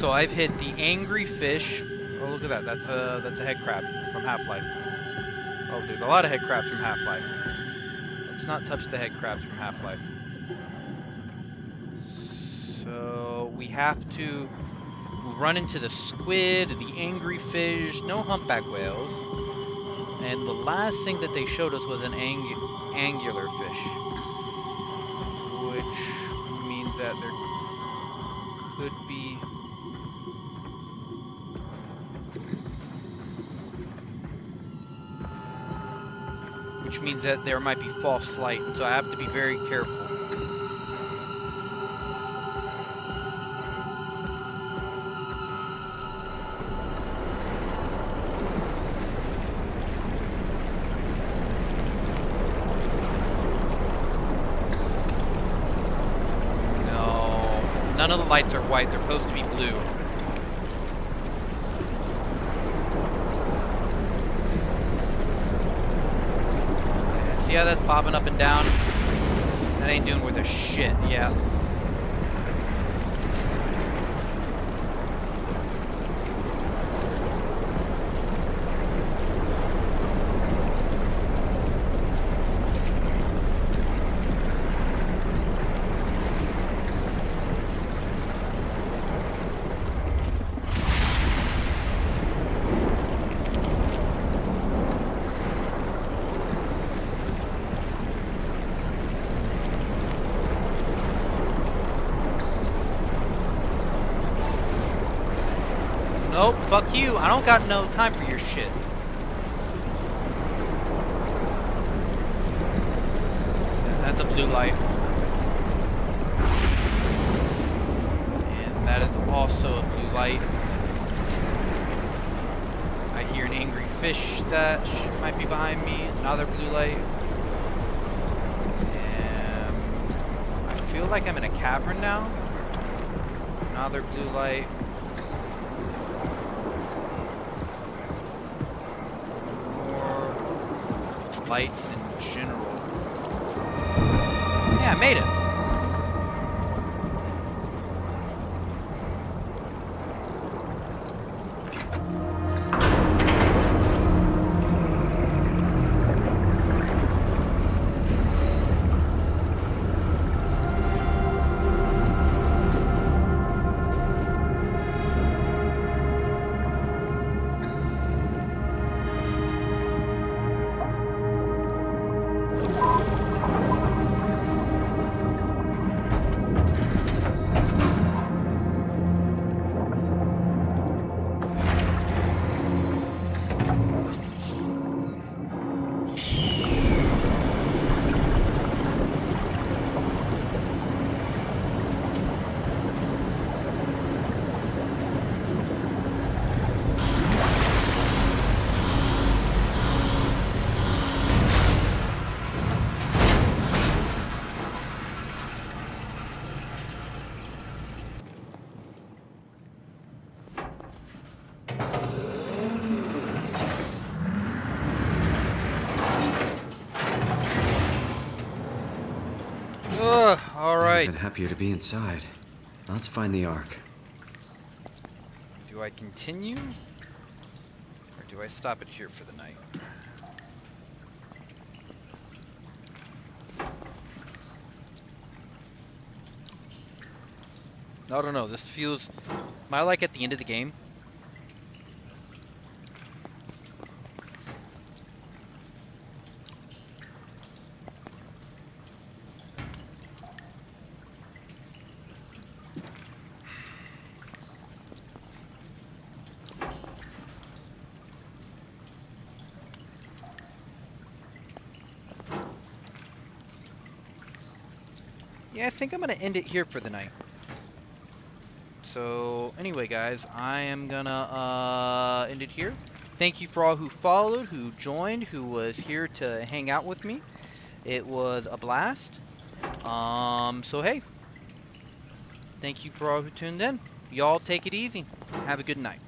So I've hit the angry fish. Oh, look at that. That's a head crab from Half-Life. Oh, there's a lot of head crabs from Half-Life. Let's not touch the head crabs from Half-Life. So we have to run into the squid, the angry fish, no humpback whales. And the last thing that they showed us was an angular fish. Which means that there could be... Which means that there might be false light, and so I have to be very careful. None of the lights are white. They're supposed to be blue. See how that's bobbing up and down? That ain't doing worth a shit. Yeah. Nope, fuck you. I don't got no time for your shit. That's a blue light. And that is also a blue light. I hear an angry fish that might be behind me. Another blue light. And I feel like I'm in a cavern now. Another blue light. Lights in general. Yeah, I made it. Alright. I've been happier to be inside. Let's find the Ark. Do I continue? Or do I stop it here for the night? I don't know, this feels... Am I like at the end of the game? Yeah, I think I'm gonna end it here for the night. So, anyway guys, I am gonna end it here. Thank you for all who followed, who joined, who was here to hang out with me. It was a blast. So hey, thank you for all who tuned in. Y'all take it easy. Have a good night.